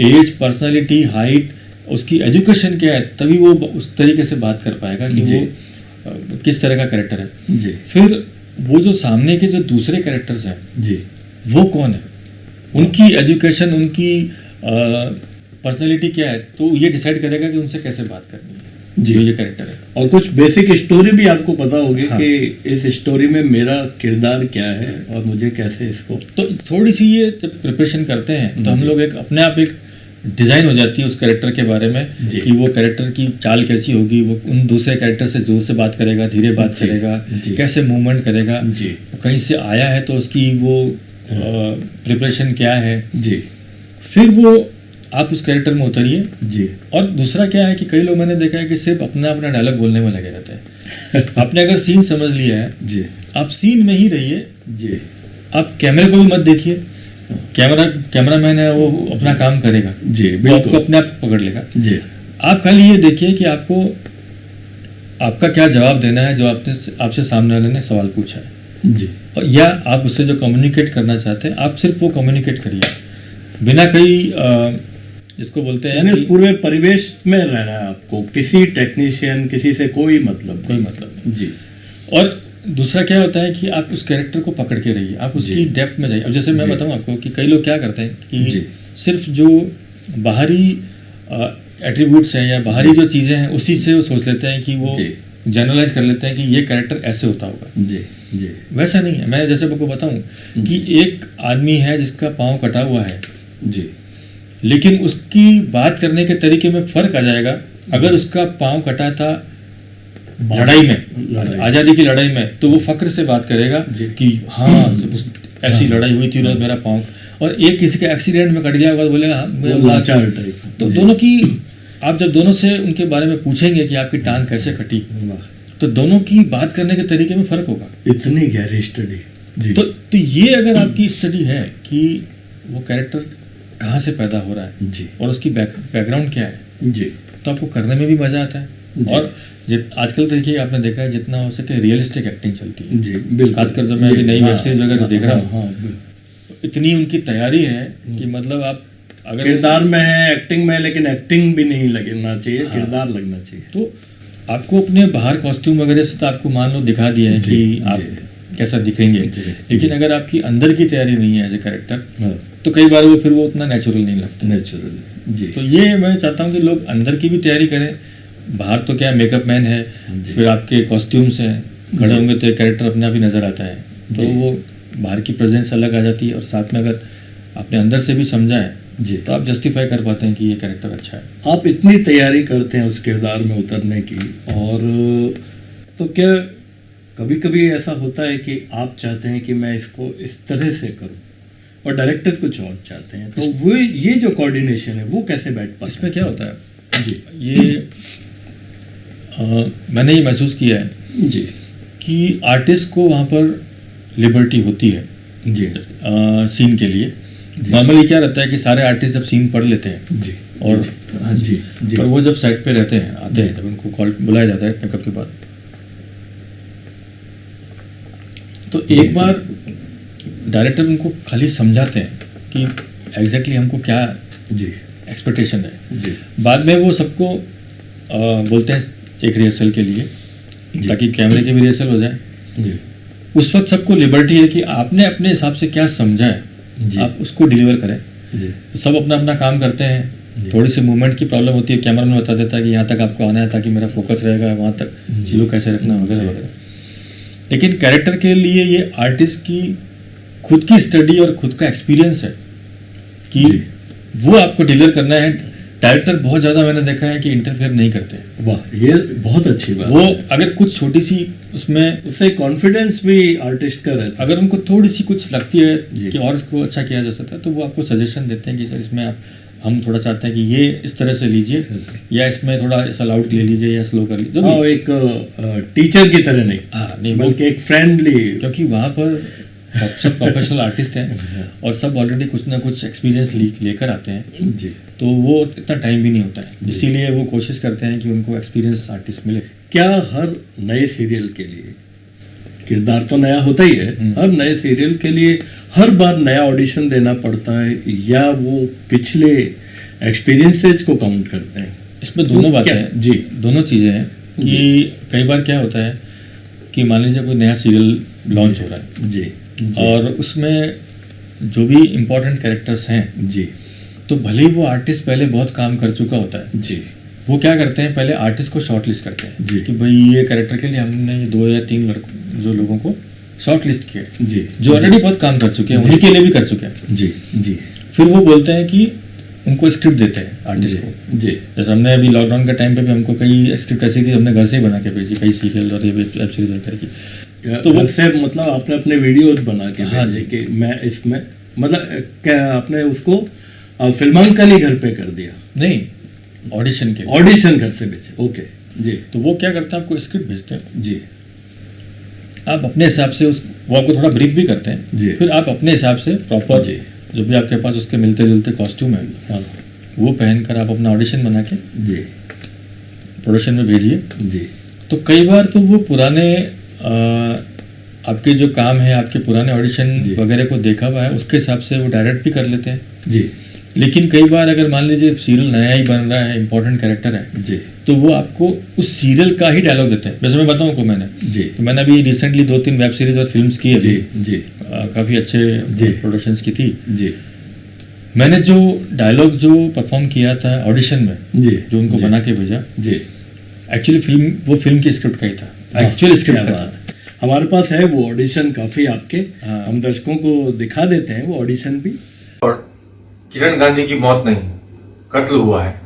Speaker 4: एज, पर्सनालिटी, हाइट, उसकी एजुकेशन क्या है, तभी वो उस तरीके से बात कर पाएगा कि
Speaker 2: जी।
Speaker 4: वो किस तरह का कैरेक्टर है।
Speaker 2: जी
Speaker 4: फिर वो जो सामने के जो दूसरे कैरेक्टर्स हैं
Speaker 2: जी
Speaker 4: वो कौन है, उनकी एजुकेशन, उनकी पर्सनालिटी क्या है, तो ये डिसाइड करेगा कि उनसे कैसे बात करनी है
Speaker 2: जी।
Speaker 4: जो ये कैरेक्टर है।
Speaker 2: और कुछ बेसिक स्टोरी भी आपको पता होगी
Speaker 4: हाँ।
Speaker 2: कि इस स्टोरी में मेरा किरदार क्या है और मुझे कैसे इसको।
Speaker 4: तो थोड़ी सी ये जब प्रिपरेशन करते हैं तो हम लोग एक अपने आप एक डिज़ाइन हो जाती है उस कैरेक्टर के बारे में
Speaker 2: जी।
Speaker 4: कि वो कैरेक्टर की चाल कैसी होगी, वो उन दूसरे कैरेक्टर से जोर से बात करेगा, धीरे बात
Speaker 2: जी,
Speaker 4: करेगा,
Speaker 2: जी।
Speaker 4: कैसे मूवमेंट करेगा,
Speaker 2: जी
Speaker 4: कहीं से आया है तो उसकी वो प्रिपरेशन क्या है।
Speaker 2: जी
Speaker 4: फिर वो आप उस कैरेक्टर में उतरिए।
Speaker 2: जी
Speaker 4: और दूसरा क्या है कि कई लोग मैंने देखा है कि सिर्फ अपना डायलॉग बोलने में लगे रहते हैं। आपने अगर सीन समझ लिया है,
Speaker 2: जी
Speaker 4: आप सीन में ही रहिए,
Speaker 2: जी
Speaker 4: आप कैमरे को भी मत देखिए, कैमरामैन है वो अपना काम करेगा,
Speaker 2: जी
Speaker 4: वो
Speaker 2: बिल्कुल
Speaker 4: आपको अपने आप पकड़ लेगा।
Speaker 2: जी
Speaker 4: आप खाली ये देखिए कि आपको आपका क्या जवाब देना है जो आपसे सामने वाले ने सवाल पूछा है,
Speaker 2: जी
Speaker 4: या आप उससे जो कम्युनिकेट करना चाहते हैं आप सिर्फ वो कम्युनिकेट करिए बिना कई जिसको बोलते हैं
Speaker 2: यानी उस
Speaker 4: कि
Speaker 2: पूरे परिवेश में रहना है आपको, किसी टेक्नीशियन किसी से कोई मतलब
Speaker 4: कोई मतलब नहीं।
Speaker 2: जी
Speaker 4: और दूसरा क्या होता है कि आप उस कैरेक्टर को पकड़ के रहिए, आप उसकी
Speaker 2: जी।
Speaker 4: डेप्थ में जाइए। अब जैसे मैं
Speaker 2: जी।
Speaker 4: बताऊं आपको कि कई लोग क्या करते हैं
Speaker 2: जी।
Speaker 4: कि सिर्फ जो बाहरी एट्रीब्यूट्स हैं या बाहरी
Speaker 2: जी।
Speaker 4: जो चीज़ें हैं उसी से वो सोच लेते हैं कि वो
Speaker 2: जी।
Speaker 4: जनरलाइज कर लेते हैं कि ये कैरेक्टर ऐसे होता होगा।
Speaker 2: जी जी
Speaker 4: वैसा नहीं है। मैं जैसे आपको बताऊं कि एक आदमी है जिसका पाँव कटा हुआ है,
Speaker 2: जी
Speaker 4: लेकिन उसकी बात करने के तरीके में फर्क आ जाएगा अगर उसका पाँव कटा था लड़ाई में, आज़ादी की लड़ाई में, तो वो फक्र से बात करेगा
Speaker 2: जी।
Speaker 4: कि हाँ ऐसी लड़ाई हुई थी और मेरा पाँव, और एक किसी के एक्सीडेंट में कट गया होगा तो बोलेगा हाँ, मेरा
Speaker 2: वो
Speaker 4: पाँव।
Speaker 2: लाचार टाइप।
Speaker 4: तो
Speaker 2: जी।
Speaker 4: दोनों की आप जब दोनों से उनके बारे में पूछेंगे कि आपकी टांग कैसे कटी,
Speaker 2: वाह,
Speaker 4: तो दोनों की बात करने के तरीके में फर्क होगा।
Speaker 2: इतनी गहरी स्टडी। जी
Speaker 4: तो ये अगर आपकी स्टडी है कि वो कैरेक्टर कहाँ से पैदा हो रहा है
Speaker 2: जी
Speaker 4: और उसकी बैकग्राउंड क्या है,
Speaker 2: जी
Speaker 4: तो आपको करने में भी मजा आता है।
Speaker 2: जी।
Speaker 4: और आजकल देखिए आपने देखा है जितना हो सके रियलिस्टिक एक्टिंग चलती है,
Speaker 2: जी बिल्कुल।
Speaker 4: खासकर जब मैं
Speaker 2: जी,
Speaker 4: अभी नई
Speaker 2: हाँ,
Speaker 4: वेब सीरीज वगैरह देख रहा हूँ,
Speaker 2: हाँ, बिल्कुल।
Speaker 4: इतनी उनकी तैयारी है कि मतलब आप अगर
Speaker 2: किरदार में है, एक्टिंग में है, लेकिन एक्टिंग भी नहीं लगना चाहिए,
Speaker 4: हाँ।
Speaker 2: किरदार लगना चाहिए।
Speaker 4: तो आपको अपने बाहर कॉस्ट्यूम वगैरह से तो आपको मान लो दिखा दिया है
Speaker 2: जी,
Speaker 4: कि आप
Speaker 2: जी।
Speaker 4: कैसा दिखेंगे,
Speaker 2: जी,
Speaker 4: लेकिन अगर आपकी अंदर की तैयारी नहीं है एज ए कैरेक्टर,
Speaker 2: हाँ,
Speaker 4: तो कई बार वो फिर वो उतना नेचुरल नहीं लगता।
Speaker 2: नेचुरल। जी
Speaker 4: तो ये मैं चाहता हूँ कि लोग अंदर की भी तैयारी करें। बाहर तो क्या मेकअप मैन है,
Speaker 2: जी।
Speaker 4: फिर आपके कॉस्ट्यूम्स हैं, खड़े
Speaker 2: जी।
Speaker 4: होंगे तो एक कैरेक्टर अपने आप ही नजर आता है, तो
Speaker 2: जी।
Speaker 4: वो बाहर की प्रेजेंस अलग आ जाती है, और साथ में अगर आपने अंदर से भी समझा है
Speaker 2: जी।
Speaker 4: तो आप जस्टिफाई कर पाते हैं कि ये कैरेक्टर अच्छा है।
Speaker 2: आप इतनी तैयारी करते हैं उस किरदार में उतरने की, और तो क्या कभी कभी ऐसा होता है कि आप चाहते हैं कि मैं इसको इस तरह से करूं और डायरेक्टर कुछ और चाहते हैं, तो वो ये जो कोऑर्डिनेशन है वो कैसे बैठ पाता
Speaker 4: इसमें क्या होता है,
Speaker 2: है? जी
Speaker 4: ये मैंने ये महसूस किया है
Speaker 2: जी
Speaker 4: कि आर्टिस्ट को वहाँ पर लिबर्टी होती है
Speaker 2: जी
Speaker 4: सीन के लिए। नॉर्मली क्या रहता है कि सारे आर्टिस्ट जब सीन पढ़ लेते हैं
Speaker 2: जी
Speaker 4: और
Speaker 2: हाँ जी जी
Speaker 4: पर वो जब सेट पे रहते हैं, आते हैं, जब उनको कॉल बुलाया जाता है मेकअप के बाद, तो एक बार डायरेक्टर उनको खाली समझाते हैं कि एग्जैक्टली हमको क्या
Speaker 2: जी
Speaker 4: एक्सपेक्टेशन है।
Speaker 2: जी
Speaker 4: बाद में वो सबको बोलते हैं एक रिहर्सल के लिए,
Speaker 2: जी।
Speaker 4: ताकि कैमरे की भी रिहर्सल हो जाए।
Speaker 2: जी
Speaker 4: उस वक्त सबको लिबर्टी है कि आपने अपने हिसाब से क्या समझा है
Speaker 2: जी।
Speaker 4: आप उसको डिलीवर करें।
Speaker 2: जी
Speaker 4: तो सब अपना अपना काम करते हैं।
Speaker 2: जी।
Speaker 4: थोड़ी सी मूवमेंट की प्रॉब्लम होती है, कैमरा में बता देता है कि यहाँ तक आपको आना है ताकि मेरा फोकस रहेगा, वहाँ तक
Speaker 2: जी।
Speaker 4: लुक कैसे रखना वगैरह
Speaker 2: जी।
Speaker 4: वगैरह। लेकिन कैरेक्टर के लिए ये आर्टिस्ट की खुद की स्टडी और खुद का एक्सपीरियंस है कि
Speaker 2: जी।
Speaker 4: वो आपको डिलीवर करना है। डायरेक्टर बहुत ज़्यादा मैंने देखा है कि इंटरफेयर नहीं करते।
Speaker 2: वाह, ये बहुत अच्छी बात
Speaker 4: वो
Speaker 2: है।
Speaker 4: अगर कुछ छोटी सी उसमें
Speaker 2: उससे कॉन्फिडेंस भी आर्टिस्ट का रहता है।
Speaker 4: अगर उनको थोड़ी सी कुछ लगती है
Speaker 2: जी।
Speaker 4: कि और इसको अच्छा किया जा सकता है, तो वो आपको सजेशन देते हैं कि सर इसमें आप हम थोड़ा चाहते हैं कि ये इस तरह से लीजिए, या इसमें थोड़ा ऐसा लाउड ले लीजिए या स्लो कर लीजिए, जो
Speaker 2: हाँ,
Speaker 4: भी।
Speaker 2: एक टीचर की तरह नहीं,
Speaker 4: हाँ नहीं,
Speaker 2: बल्कि एक फ्रेंडली।
Speaker 4: क्योंकि वहाँ पर सब प्रोफेशनल आर्टिस्ट हैं और सब ऑलरेडी कुछ ना कुछ एक्सपीरियंस लेकर आते हैं,
Speaker 2: जी
Speaker 4: तो वो इतना टाइम भी नहीं होता है, इसीलिए वो कोशिश करते हैं कि उनको एक्सपीरियंस आर्टिस्ट मिले।
Speaker 2: क्या हर नए सीरियल के लिए किरदार तो नया होता ही है, हर नए सीरियल के लिए हर बार नया ऑडिशन देना पड़ता है, या वो पिछले एक्सपीरियंसेस को काउंट करते हैं?
Speaker 4: इसमें दोनों बातें
Speaker 2: क्या?
Speaker 4: हैं
Speaker 2: जी
Speaker 4: दोनों चीज़ें हैं कि कई बार क्या होता है कि मान लीजिए कोई नया सीरियल लॉन्च हो रहा है
Speaker 2: जी
Speaker 4: और उसमें जो भी इम्पोर्टेंट कैरेक्टर्स हैं,
Speaker 2: जी
Speaker 4: तो भले ही वो आर्टिस्ट पहले बहुत काम कर चुका होता है,
Speaker 2: जी
Speaker 4: वो क्या करते हैं पहले आर्टिस्ट को शॉर्ट लिस्ट करते हैं
Speaker 2: जी।
Speaker 4: कि भाई ये कैरेक्टर के लिए हमने ये 2 या 3 जो लोगों को शॉर्ट लिस्ट किया,
Speaker 2: जी
Speaker 4: जो ऑलरेडी बहुत काम कर चुके हैं, उन्हीं के लिए भी कर चुके हैं।
Speaker 2: जी जी
Speaker 4: फिर वो बोलते हैं कि उनको स्क्रिप्ट देते हैं आर्टिस्ट को।
Speaker 2: जी
Speaker 4: जैसे हमने अभी लॉकडाउन के टाइम पे भी हमको कई स्क्रिप्ट ऐसी थी, हमने घर से ही बना के भेजी, कई सीरियल और ये वेब सीरीज वगैरह की।
Speaker 2: तो
Speaker 4: वो
Speaker 2: उससे मतलब आपने अपने वीडियोज बना के
Speaker 4: हाँ
Speaker 2: भेजे
Speaker 4: जी।
Speaker 2: कि मैं इसमें मतलब क्या आपने उसको फिल्मांकन ही घर पे कर दिया,
Speaker 4: नहीं, ऑडिशन के लिए।
Speaker 2: ऑडिशन घर से भेजे? ओके जी
Speaker 4: तो वो क्या करते हैं, आपको स्क्रिप्ट भेजते हैं,
Speaker 2: जी
Speaker 4: आप अपने हिसाब से वो आपको थोड़ा ब्रीफ भी करते हैं,
Speaker 2: जी।
Speaker 4: फिर आप अपने हिसाब से प्रॉपर
Speaker 2: जी।
Speaker 4: जो भी आपके पास उसके मिलते जुलते कॉस्ट्यूम है,
Speaker 2: हाँ
Speaker 4: वो पहनकर आप अपना ऑडिशन बना के
Speaker 2: जी
Speaker 4: प्रोडक्शन में भेजिए।
Speaker 2: जी
Speaker 4: तो कई बार तो वो पुराने आपके जो काम है, आपके पुराने ऑडिशन
Speaker 2: जी।
Speaker 4: वगैरह को देखा हुआ है, उसके हिसाब से वो डायरेक्ट भी कर लेते हैं।
Speaker 2: जी
Speaker 4: लेकिन कई बार अगर मान लीजिए सीरियल नया ही बन रहा है, इंपॉर्टेंट कैरेक्टर है,
Speaker 2: जी
Speaker 4: तो वो आपको उस सीरियल का ही डायलॉग देते हैं। वैसे मैं बताऊँ को मैंने
Speaker 2: जी
Speaker 4: तो मैंने अभी रिसेंटली 2-3 वेब सीरीज और फिल्म्स की
Speaker 2: जी
Speaker 4: अभी,
Speaker 2: जी
Speaker 4: काफ़ी अच्छे
Speaker 2: जी।
Speaker 4: प्रोडक्शंस की थी।
Speaker 2: जी
Speaker 4: मैंने जो डायलॉग जो परफॉर्म किया था ऑडिशन में,
Speaker 2: जी
Speaker 4: जो उनको
Speaker 2: जी।
Speaker 4: बना के भेजा,
Speaker 2: जी
Speaker 4: एक्चुअली वो फिल्म की स्क्रिप्ट का ही था,
Speaker 2: हाँ,
Speaker 4: एक्चुअल स्क्रिप्ट
Speaker 2: क्या
Speaker 4: का था।
Speaker 2: बात है। हमारे पास है वो ऑडिशन काफी आपके,
Speaker 4: हाँ।
Speaker 2: हम दर्शकों को दिखा देते हैं वो ऑडिशन भी।
Speaker 5: और किरण गांधी की मौत नहीं, कत्ल हुआ है।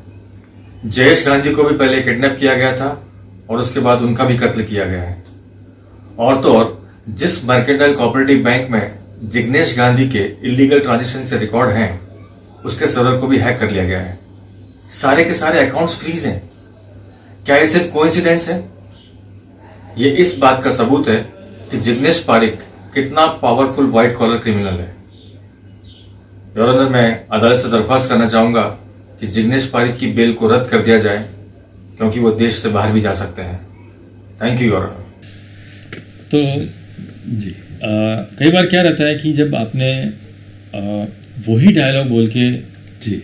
Speaker 5: जयेश गांधी को भी पहले किडनैप किया गया था और उसके बाद उनका भी कत्ल किया गया है। और तो और जिस मर्केंटाइल कोऑपरेटिव बैंक में जिग्नेश गांधी के इलीगल ट्रांजैक्शन से रिकॉर्ड हैं, उसके सर्वर को भी हैक कर लिया गया है। सारे के सारे अकाउंट्स फ्रीज हैं। क्या ये सिर्फ कोइंसिडेंस है? ये इस बात का सबूत है कि जिग्नेश पारिक कितना पावरफुल व्हाइट कॉलर क्रिमिनल है। योर ऑनर, मैं अदालत से दरख्वास्त करना चाहूंगा कि जिग्नेश पारिक की बेल को रद्द कर दिया जाए, क्योंकि वो देश से बाहर भी जा सकते हैं। Thank you your honour.
Speaker 4: तो
Speaker 2: जी
Speaker 4: कई बार क्या रहता है कि जब आपने वही डायलॉग बोल के
Speaker 2: जी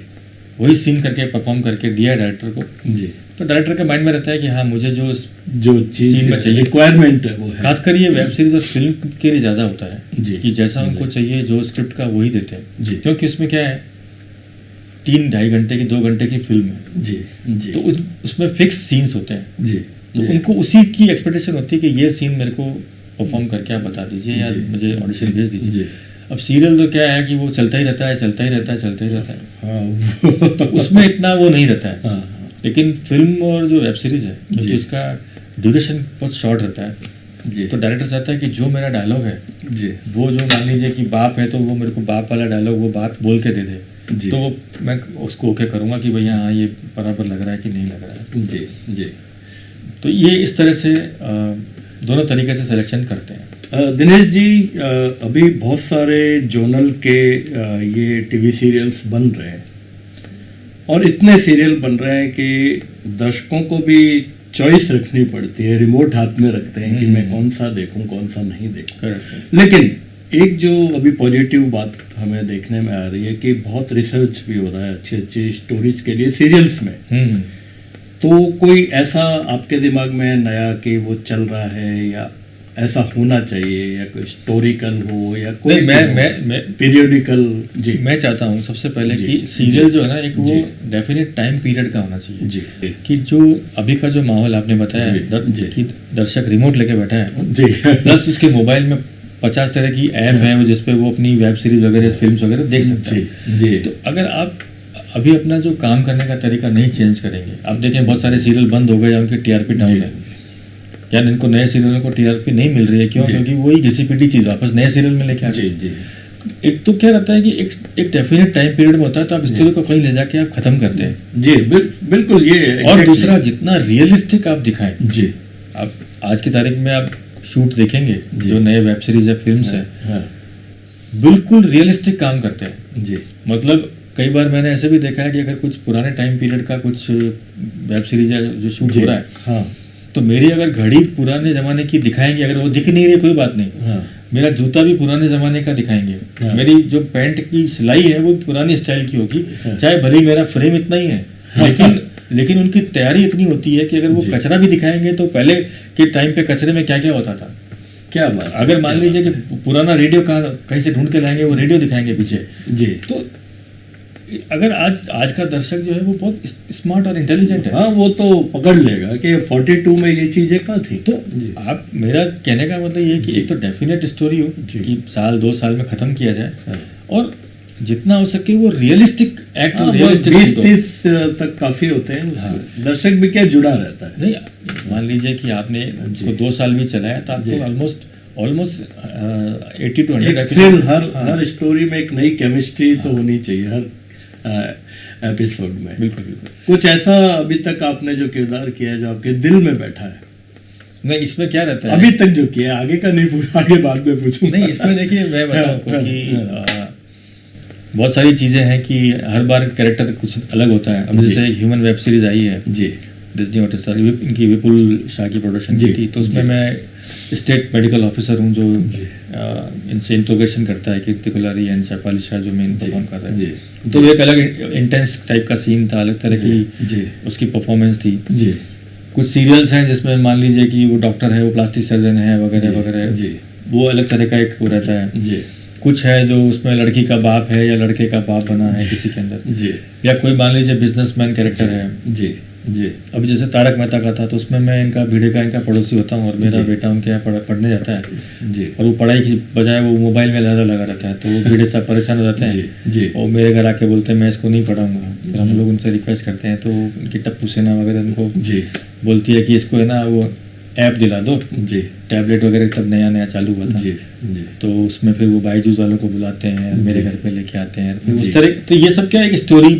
Speaker 4: वही सीन करके परफॉर्म करके दिया डायरेक्टर को,
Speaker 2: जी
Speaker 4: तो डायरेक्टर के माइंड में रहता है कि हाँ मुझे जो
Speaker 2: जो चीज
Speaker 4: सीन में चाहिए,
Speaker 2: रिक्वायरमेंट है वो है।
Speaker 4: खासकर ये वेब सीरीज और फिल्म के लिए ज़्यादा होता है
Speaker 2: जी।
Speaker 4: कि जैसा उनको चाहिए जो स्क्रिप्ट का वही देते हैं।
Speaker 2: जी।
Speaker 4: क्योंकि उसमें क्या है, 3-2.5 घंटे की 2 घंटे की फिल्म है,
Speaker 2: जी जी
Speaker 4: तो उसमें फिक्स सीन्स होते हैं।
Speaker 2: जी
Speaker 4: तो
Speaker 2: जी
Speaker 4: उनको उसी की एक्सपेक्टेशन होती है कि ये सीन मेरे को परफॉर्म करके आप बता दीजिए या
Speaker 2: जी।
Speaker 4: मुझे ऑडिशन भेज
Speaker 2: जी।
Speaker 4: दीजिए। अब सीरियल तो क्या है कि वो चलता ही रहता है, चलता ही रहता है, चलता ही रहता है,
Speaker 2: हाँ
Speaker 4: तो उसमें इतना वो नहीं रहता है।
Speaker 2: हाँ
Speaker 4: लेकिन फिल्म और जो वेब सीरीज है,
Speaker 2: जी।
Speaker 4: क्योंकि उसका ड्यूरेशन बहुत शॉर्ट रहता है,
Speaker 2: जी
Speaker 4: तो डायरेक्टर चाहता है कि जो मेरा डायलॉग है,
Speaker 2: जी
Speaker 4: वो जो मान लीजिए कि बाप है तो वो मेरे को बाप वाला डायलॉग वो बाप बोल के दे दे,
Speaker 2: जी।
Speaker 4: तो वो मैं उसको ओके करूँगा कि भैया हाँ ये बराबर लग रहा है कि नहीं लग रहा है।
Speaker 2: जी जी
Speaker 4: तो ये इस तरह से दोनों तरीके से सिलेक्शन करते हैं।
Speaker 2: दिनेश जी, अभी बहुत सारे जोनल के ये टीवी सीरियल्स बन रहे हैं और इतने सीरियल बन रहे हैं कि दर्शकों को भी चॉइस रखनी पड़ती है, रिमोट हाथ में रखते हैं कि मैं कौन सा देखूं कौन सा नहीं देखूं।
Speaker 4: करेक्ट।
Speaker 2: लेकिन एक जो अभी पॉजिटिव बात हमें देखने में आ रही है कि बहुत रिसर्च भी हो रहा है अच्छी अच्छी स्टोरीज के लिए सीरियल्स में। तो कोई ऐसा आपके दिमाग में नया कि वो चल रहा है या ऐसा होना चाहिए या कोई हिस्टोरिकल हो या कोई
Speaker 4: नहीं, मैं
Speaker 2: पीरियडिकल? जी
Speaker 4: मैं चाहता हूँ सबसे पहले
Speaker 2: जी,
Speaker 4: कि सीरियल
Speaker 2: जी,
Speaker 4: जो है ना एक वो
Speaker 2: जी।
Speaker 4: डेफिनेट टाइम पीरियड का होना चाहिए।
Speaker 2: जी
Speaker 4: कि जो अभी का जो माहौल आपने बताया
Speaker 2: जी, जी।
Speaker 4: कि दर्शक रिमोट लेके बैठा है,
Speaker 2: जी
Speaker 4: प्लस उसके मोबाइल में 50 तरह की ऐप है वो जिसपे वो अपनी वेब सीरीज वगैरह फिल्म्स वगैरह देख सकते
Speaker 2: जी
Speaker 4: हैं।
Speaker 2: जी
Speaker 4: तो अगर आप अभी अपना जो काम करने का तरीका नहीं चेंज करेंगे, आप देखें बहुत सारे सीरियल बंद हो गए या उनकी टीआरपी डाउन
Speaker 2: जी।
Speaker 4: है, या इनको नए सीरियलों को टीआरपी नहीं मिल रही है। क्यों?
Speaker 2: जी।
Speaker 4: क्योंकि वही घिसी पिटी चीज़ वापस नए सीरियल में लेके आ
Speaker 2: जी जी
Speaker 4: एक तो क्या रहता है कि एक डेफिनेट टाइम पीरियड में होता है, तो आप स्टोरी को कहीं ले जाके आप खत्म करते हैं।
Speaker 2: जी बिल्कुल ये
Speaker 4: और
Speaker 2: exactly।
Speaker 4: दूसरा, जितना रियलिस्टिक आप दिखाएं,
Speaker 2: जी
Speaker 4: आप आज की तारीख में आप शूट देखेंगे
Speaker 2: जी।
Speaker 4: जो नए वेब सीरीज या फिल्म्स है,
Speaker 2: हाँ
Speaker 4: बिल्कुल रियलिस्टिक काम करते हैं।
Speaker 2: जी
Speaker 4: मतलब कई बार मैंने ऐसे भी देखा है कि अगर कुछ पुराने टाइम पीरियड का कुछ वेब सीरीज या जो शूट
Speaker 2: जी
Speaker 4: हो रहा है,
Speaker 2: हाँ
Speaker 4: तो मेरी अगर घड़ी पुराने जमाने की दिखाएंगे, अगर वो दिख नहीं रही कोई बात नहीं,
Speaker 2: हाँ
Speaker 4: मेरा जूता भी पुराने जमाने का दिखाएंगे,
Speaker 2: हाँ।
Speaker 4: मेरी जो पैंट की सिलाई है वो पुरानी स्टाइल की होगी,
Speaker 2: हाँ।
Speaker 4: चाहे भले ही मेरा फ्रेम इतना ही है, लेकिन उनकी तैयारी इतनी होती है कि अगर वो
Speaker 2: जी।
Speaker 4: कचरा भी दिखाएंगे तो पहले के टाइम पे कचरे में क्या क्या होता था।
Speaker 2: क्या बात है,
Speaker 4: अगर मान
Speaker 2: क्या
Speaker 4: लीजिए कि पुराना रेडियो कहीं से ढूंढ के लाएंगे, वो रेडियो दिखाएंगे पीछे।
Speaker 2: बात। जी
Speaker 4: तो अगर आज का दर्शक जो है वो बहुत स्मार्ट और इंटेलिजेंट है,
Speaker 2: हाँ वो तो पकड़ लेगा कि 42 में ये चीजें कहाँ थी।
Speaker 4: तो
Speaker 2: जी।
Speaker 4: आप, मेरा कहने का मतलब ये है कि
Speaker 2: जी।
Speaker 4: एक तो डेफिनेट स्टोरी हो
Speaker 2: जी।
Speaker 4: कि साल 2 साल में खत्म किया जाए,
Speaker 2: हाँ।
Speaker 4: और जितना हो सके वो रियलिस्टिक एक्ट
Speaker 2: हाँ,
Speaker 4: और रियलिस्टिक
Speaker 2: 20-30 तक काफी होते हैं उसमें। दर्शक भी क्या जुड़ा रहता है।
Speaker 4: नहीं, मान लीजिए कि आपने
Speaker 2: जी।
Speaker 4: उसको 2 साल भी चलाया तो
Speaker 2: जी।
Speaker 4: आपको ऑलमोस्ट 80 to 100
Speaker 2: एक फिर हर स्टोरी में एक नई केमिस्ट्री तो होनी चाहिए हर एपिसोड में।
Speaker 4: बिल्कुल बिल्कुल।
Speaker 2: कुछ ऐसा अभी तक आपने जो किरदार किया है जो आपके दिल में बैठा है
Speaker 4: नहीं, इसमें क्या रहता है
Speaker 2: अभी तक जो किया है, आगे का नहीं पूछा, आगे बाद में पूछूंगा।
Speaker 4: नहीं, इसमें देखिए मैं बताऊं आपको कि बहुत सारी चीज़ें हैं कि हर बार कैरेक्टर कुछ अलग होता है। अब
Speaker 2: जी।
Speaker 4: जैसे ह्यूमन वेब सीरीज आई है
Speaker 2: जी
Speaker 4: डिज्नी हॉटस्टार, इनकी विपुल शाह की प्रोडक्शन
Speaker 2: जी,
Speaker 4: की थी, तो उसमें
Speaker 2: जी।
Speaker 4: मैं स्टेट मेडिकल ऑफिसर हूँ जो
Speaker 2: जी।
Speaker 4: इनसे इंट्रोगेशन करता है, कीर्ति कुलारी एंड शैफाली शाह जो मेन
Speaker 2: जी,
Speaker 4: परफॉर्म कर रहे
Speaker 2: जी,
Speaker 4: हैं। तो एक अलग इंटेंस टाइप का सीन था, अलग तरह
Speaker 2: जी,
Speaker 4: की उसकी परफॉर्मेंस थी।
Speaker 2: जी
Speaker 4: कुछ सीरियल्स हैं जिसमें मान लीजिए कि वो डॉक्टर है, वो प्लास्टिक सर्जन है वगैरह
Speaker 2: जी,
Speaker 4: वगैरह,
Speaker 2: जी।
Speaker 4: वो अलग तरह का एक वो रहता है।
Speaker 2: जी
Speaker 4: कुछ है जो उसमें लड़की का बाप है या लड़के का बाप बना है किसी के अंदर,
Speaker 2: जी
Speaker 4: या कोई मान लीजिए बिजनेसमैन कैरेक्टर है।
Speaker 2: जी जी
Speaker 4: अभी जैसे तारक मेहता का था, तो उसमें मैं इनका भिड़े का इनका पड़ोसी होता हूँ और मेरा
Speaker 2: जी।
Speaker 4: बेटा उनके यहाँ पढ़ने जाता है,
Speaker 2: जी
Speaker 4: और वो पढ़ाई की बजाय वो मोबाइल में ज़्यादा लगा रहता है, तो वो भिड़े से परेशान हो जाते
Speaker 2: जी,
Speaker 4: हैं।
Speaker 2: जी।
Speaker 4: और मेरे घर आके बोलते हैं मैं इसको नहीं पढ़ाऊंगा। फिर हम लोग उनसे रिक्वेस्ट करते हैं, तो उनकी टप्पू सेना वगैरह उनको
Speaker 2: जी
Speaker 4: बोलती है कि इसको है ना वो ऐप दिला दो,
Speaker 2: जी
Speaker 4: टैबलेट वगैरह तब नया नया चालू हुआ था।
Speaker 2: जी जी
Speaker 4: तो उसमें फिर वो बाईजूस वालों को बुलाते हैं, मेरे घर पे लेके आते हैं, फिर
Speaker 2: जी।
Speaker 4: उस तरह। तो ये सब क्या है, एक स्टोरी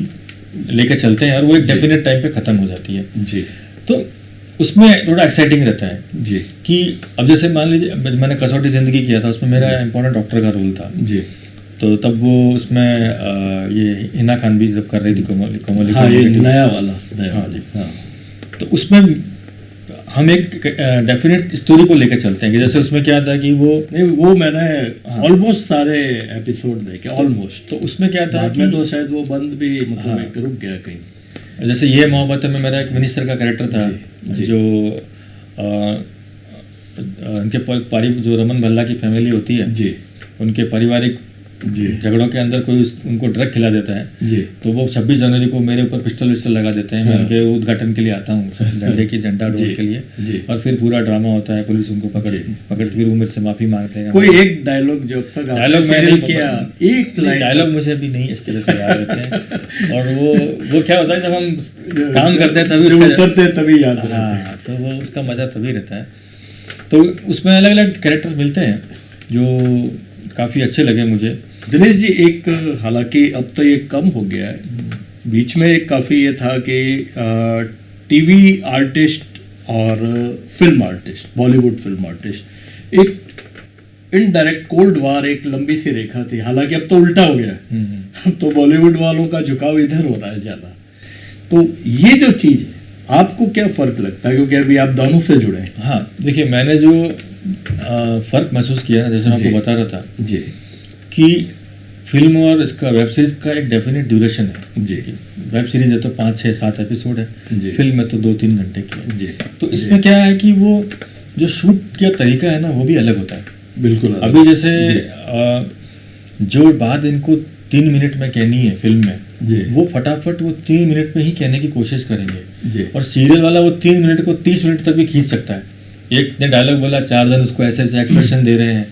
Speaker 4: लेके चलते हैं और वो एक
Speaker 2: जी।
Speaker 4: डेफिनेट टाइम पे खत्म हो जाती है।
Speaker 2: जी
Speaker 4: तो उसमें थोड़ा एक्साइटिंग रहता है
Speaker 2: जी
Speaker 4: कि अब जैसे मान लीजिए अब मैंने कसौटी जिंदगी किया था, उसमें मेरा इम्पोर्टेंट डॉक्टर का रोल था।
Speaker 2: जी
Speaker 4: तो तब वो उसमें ये हिना खान भी जब कर रही थी कोमली
Speaker 2: हाँ, ये
Speaker 4: कोमली।
Speaker 2: नया वाला नया
Speaker 4: हाँ।
Speaker 2: वाला हाँ
Speaker 4: तो उसमें हम एक डेफिनेट स्टोरी को लेकर चलते हैं कि जैसे उसमें क्या था कि वो
Speaker 2: नहीं वो मैंने ऑलमोस्ट सारे एपिसोड देखे ऑलमोस्ट।
Speaker 4: तो उसमें क्या था
Speaker 2: बाद
Speaker 4: कि
Speaker 2: में तो शायद वो बंद भी मतलब
Speaker 4: हाँ।
Speaker 2: एक रुक गया कहीं।
Speaker 4: जैसे ये मोहब्बत में मेरा एक मिनिस्टर का कैरेक्टर था
Speaker 2: जी, जी।
Speaker 4: जो उनके जो रमन भल्ला की फैमिली होती है,
Speaker 2: जी
Speaker 4: उनके पारिवारिक
Speaker 2: जी
Speaker 4: झगड़ों के अंदर कोई उनको ड्रग खिला देता है,
Speaker 2: जी
Speaker 4: तो वो 26 जनवरी को मेरे ऊपर पिस्टल विस्टल लगा देते हैं। मैं
Speaker 2: हाँ।
Speaker 4: उनके उद्घाटन के लिए आता हूँ, झंडे की झंडा
Speaker 2: जी,
Speaker 4: डोल के लिए,
Speaker 2: जी।
Speaker 4: और फिर पूरा ड्रामा होता है, पुलिस उनको
Speaker 2: जी।
Speaker 4: पकड़ फिर वो मेरे से माफी मांगते हैं।
Speaker 2: कोई एक डायलॉग जो अब तक आपने
Speaker 4: डायलॉग मैं
Speaker 2: serial
Speaker 4: नहीं
Speaker 2: किया एक लाइन
Speaker 4: डायलॉग मुझे अभी नहीं इस तरह से याद रहते हैं। और वो क्या होता है जब हम काम करते हैं तभी
Speaker 2: जब
Speaker 4: उसका-
Speaker 2: उतरते हैं तभी याद रहता है।
Speaker 4: हाँ, तो वो उसका मजा तभी रहता है। तो उसमें अलग अलग कैरेक्टर मिलते हैं जो काफ़ी अच्छे लगे मुझे।
Speaker 2: दिनेश जी एक हालांकि अब तो ये कम हो गया है, बीच में एक काफ़ी ये था कि टीवी आर्टिस्ट और film artist, Bollywood film artist, एक इनडायरेक्ट कोल्ड वार, एक लंबी सी रेखा थी। हालांकि अब तो उल्टा हो गया है, अब तो बॉलीवुड वालों का झुकाव इधर हो रहा है ज़्यादा। तो ये जो चीज़ है आपको क्या फ़र्क लगता है, क्योंकि अभी आप दोनों से जुड़े हैं?
Speaker 4: हाँ देखिए, मैंने जो फ़र्क महसूस किया जैसे मैं
Speaker 2: जी।
Speaker 4: आपको बता रहा था
Speaker 2: जी
Speaker 4: कि फिल्म और इसका वेब सीरीज का एक डेफिनेट ड्यूरेशन है।
Speaker 2: जी
Speaker 4: वेब सीरीज है तो 5, 6, 7 एपिसोड है,
Speaker 2: जी।
Speaker 4: फिल्म में तो 2-3 घंटे की है।
Speaker 2: जी
Speaker 4: तो इसमें क्या है कि वो जो शूट का तरीका है ना वो भी अलग होता है।
Speaker 2: बिल्कुल अलग।
Speaker 4: अभी जैसे
Speaker 2: जी।
Speaker 4: जो बात इनको 3 मिनट में कहनी है फिल्म में,
Speaker 2: जी
Speaker 4: वो फटाफट वो 3 मिनट में ही कहने की कोशिश करेंगे।
Speaker 2: जी
Speaker 4: और सीरियल वाला वो 3 मिनट को 30 मिनट तक भी खींच सकता है। एक ने डायलॉग बोला, 4 दिन उसको ऐसे ऐसे एक्सप्रेशन दे रहे हैं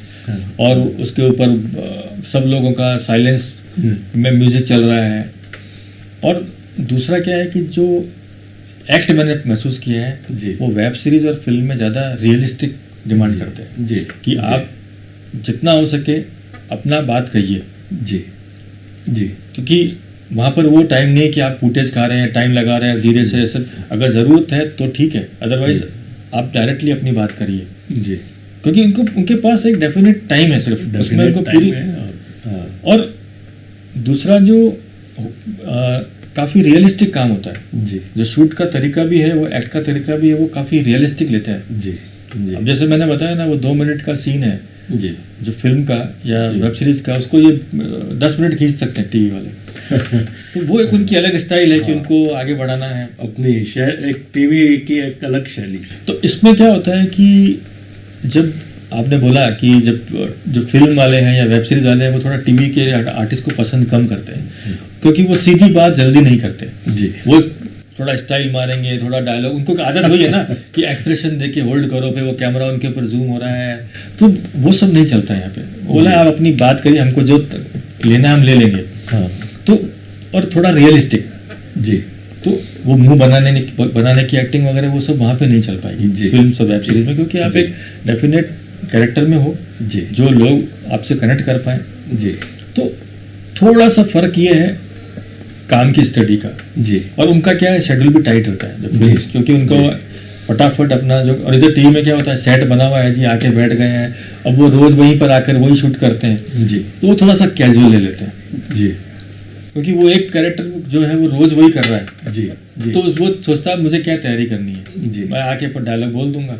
Speaker 4: और उसके ऊपर सब लोगों का साइलेंस में म्यूजिक चल रहा है। और दूसरा क्या है कि जो एक्ट मैंने महसूस किया है
Speaker 2: जी।
Speaker 4: वो वेब सीरीज और फिल्म में ज़्यादा रियलिस्टिक डिमांड करते हैं
Speaker 2: जी
Speaker 4: कि आप जितना हो सके अपना बात कहिए,
Speaker 2: जी जी
Speaker 4: क्योंकि वहाँ पर वो टाइम नहीं है कि आप फुटेज खा रहे हैं, टाइम लगा रहे हैं धीरे से। ऐसे अगर ज़रूरत है तो ठीक है, अदरवाइज आप डायरेक्टली अपनी बात करिए,
Speaker 2: जी
Speaker 4: क्योंकि उनके पास एक डेफिनेट टाइम है सिर्फ उसमें उनको पूरी।
Speaker 2: हाँ,
Speaker 4: और दूसरा जो काफ़ी रियलिस्टिक काम होता है,
Speaker 2: जी
Speaker 4: जो शूट का तरीका भी है, वो एक्ट का तरीका भी है, वो काफ़ी रियलिस्टिक लेते हैं।
Speaker 2: जी जी
Speaker 4: अब जैसे मैंने बताया ना, वो 2 मिनट का सीन है
Speaker 2: जी
Speaker 4: जो फिल्म का या
Speaker 2: जी।
Speaker 4: वेब सीरीज का, उसको ये 10 मिनट खींच सकते हैं टीवी वाले। तो वो एक उनकी अलग स्टाइल है कि उनको आगे बढ़ाना है।
Speaker 2: अपनी एक टीवी की एक अलग शैली।
Speaker 4: तो इसमें क्या होता है कि जब आपने बोला कि जब जो फिल्म वाले हैं या वेब सीरीज वाले हैं वो थोड़ा टीवी के आर्टिस्ट को पसंद कम करते हैं, क्योंकि वो सीधी बात जल्दी नहीं करते।
Speaker 2: जी
Speaker 4: वो थोड़ा स्टाइल मारेंगे, थोड़ा डायलॉग, उनको आदत वही है ना कि एक्सप्रेशन दे के होल्ड करो, फिर वो कैमरा उनके ऊपर जूम हो रहा है, तो वो सब नहीं चलता है यहाँ पे। बोला आप अपनी बात करिए, हमको जो लेना है हम ले लेंगे।
Speaker 2: हाँ
Speaker 4: तो और थोड़ा रियलिस्टिक,
Speaker 2: जी
Speaker 4: तो वो मुंह बनाने की एक्टिंग वगैरह वो सब वहाँ पे नहीं चल पाएगी
Speaker 2: जी।
Speaker 4: फिल्म और वेब सीरीज में, क्योंकि आप
Speaker 2: जी।
Speaker 4: एक डेफिनेट कैरेक्टर में हो
Speaker 2: जी
Speaker 4: जो लोग आपसे कनेक्ट कर पाए।
Speaker 2: जी
Speaker 4: तो थोड़ा सा फर्क ये है काम की स्टडी का,
Speaker 2: जी
Speaker 4: और उनका क्या है शेड्यूल भी टाइट होता है जब
Speaker 2: जी।
Speaker 4: फिल्म्स, क्योंकि उनको
Speaker 2: जी।
Speaker 4: फटाफट अपना जो, और इधर टीवी में क्या होता है सेट बना हुआ है जी, आके बैठ गए हैं, अब वो रोज वहीं पर आकर वही शूट करते हैं,
Speaker 2: जी
Speaker 4: तो वो थोड़ा सा कैजुअल ले लेते हैं।
Speaker 2: जी
Speaker 4: क्योंकि वो एक कैरेक्टर जो है वो रोज वही कर रहा है,
Speaker 2: जी जी
Speaker 4: तो वो सोचता है मुझे क्या तैयारी करनी है,
Speaker 2: जी।
Speaker 4: मैं आके पर डायलॉग बोल दूंगा।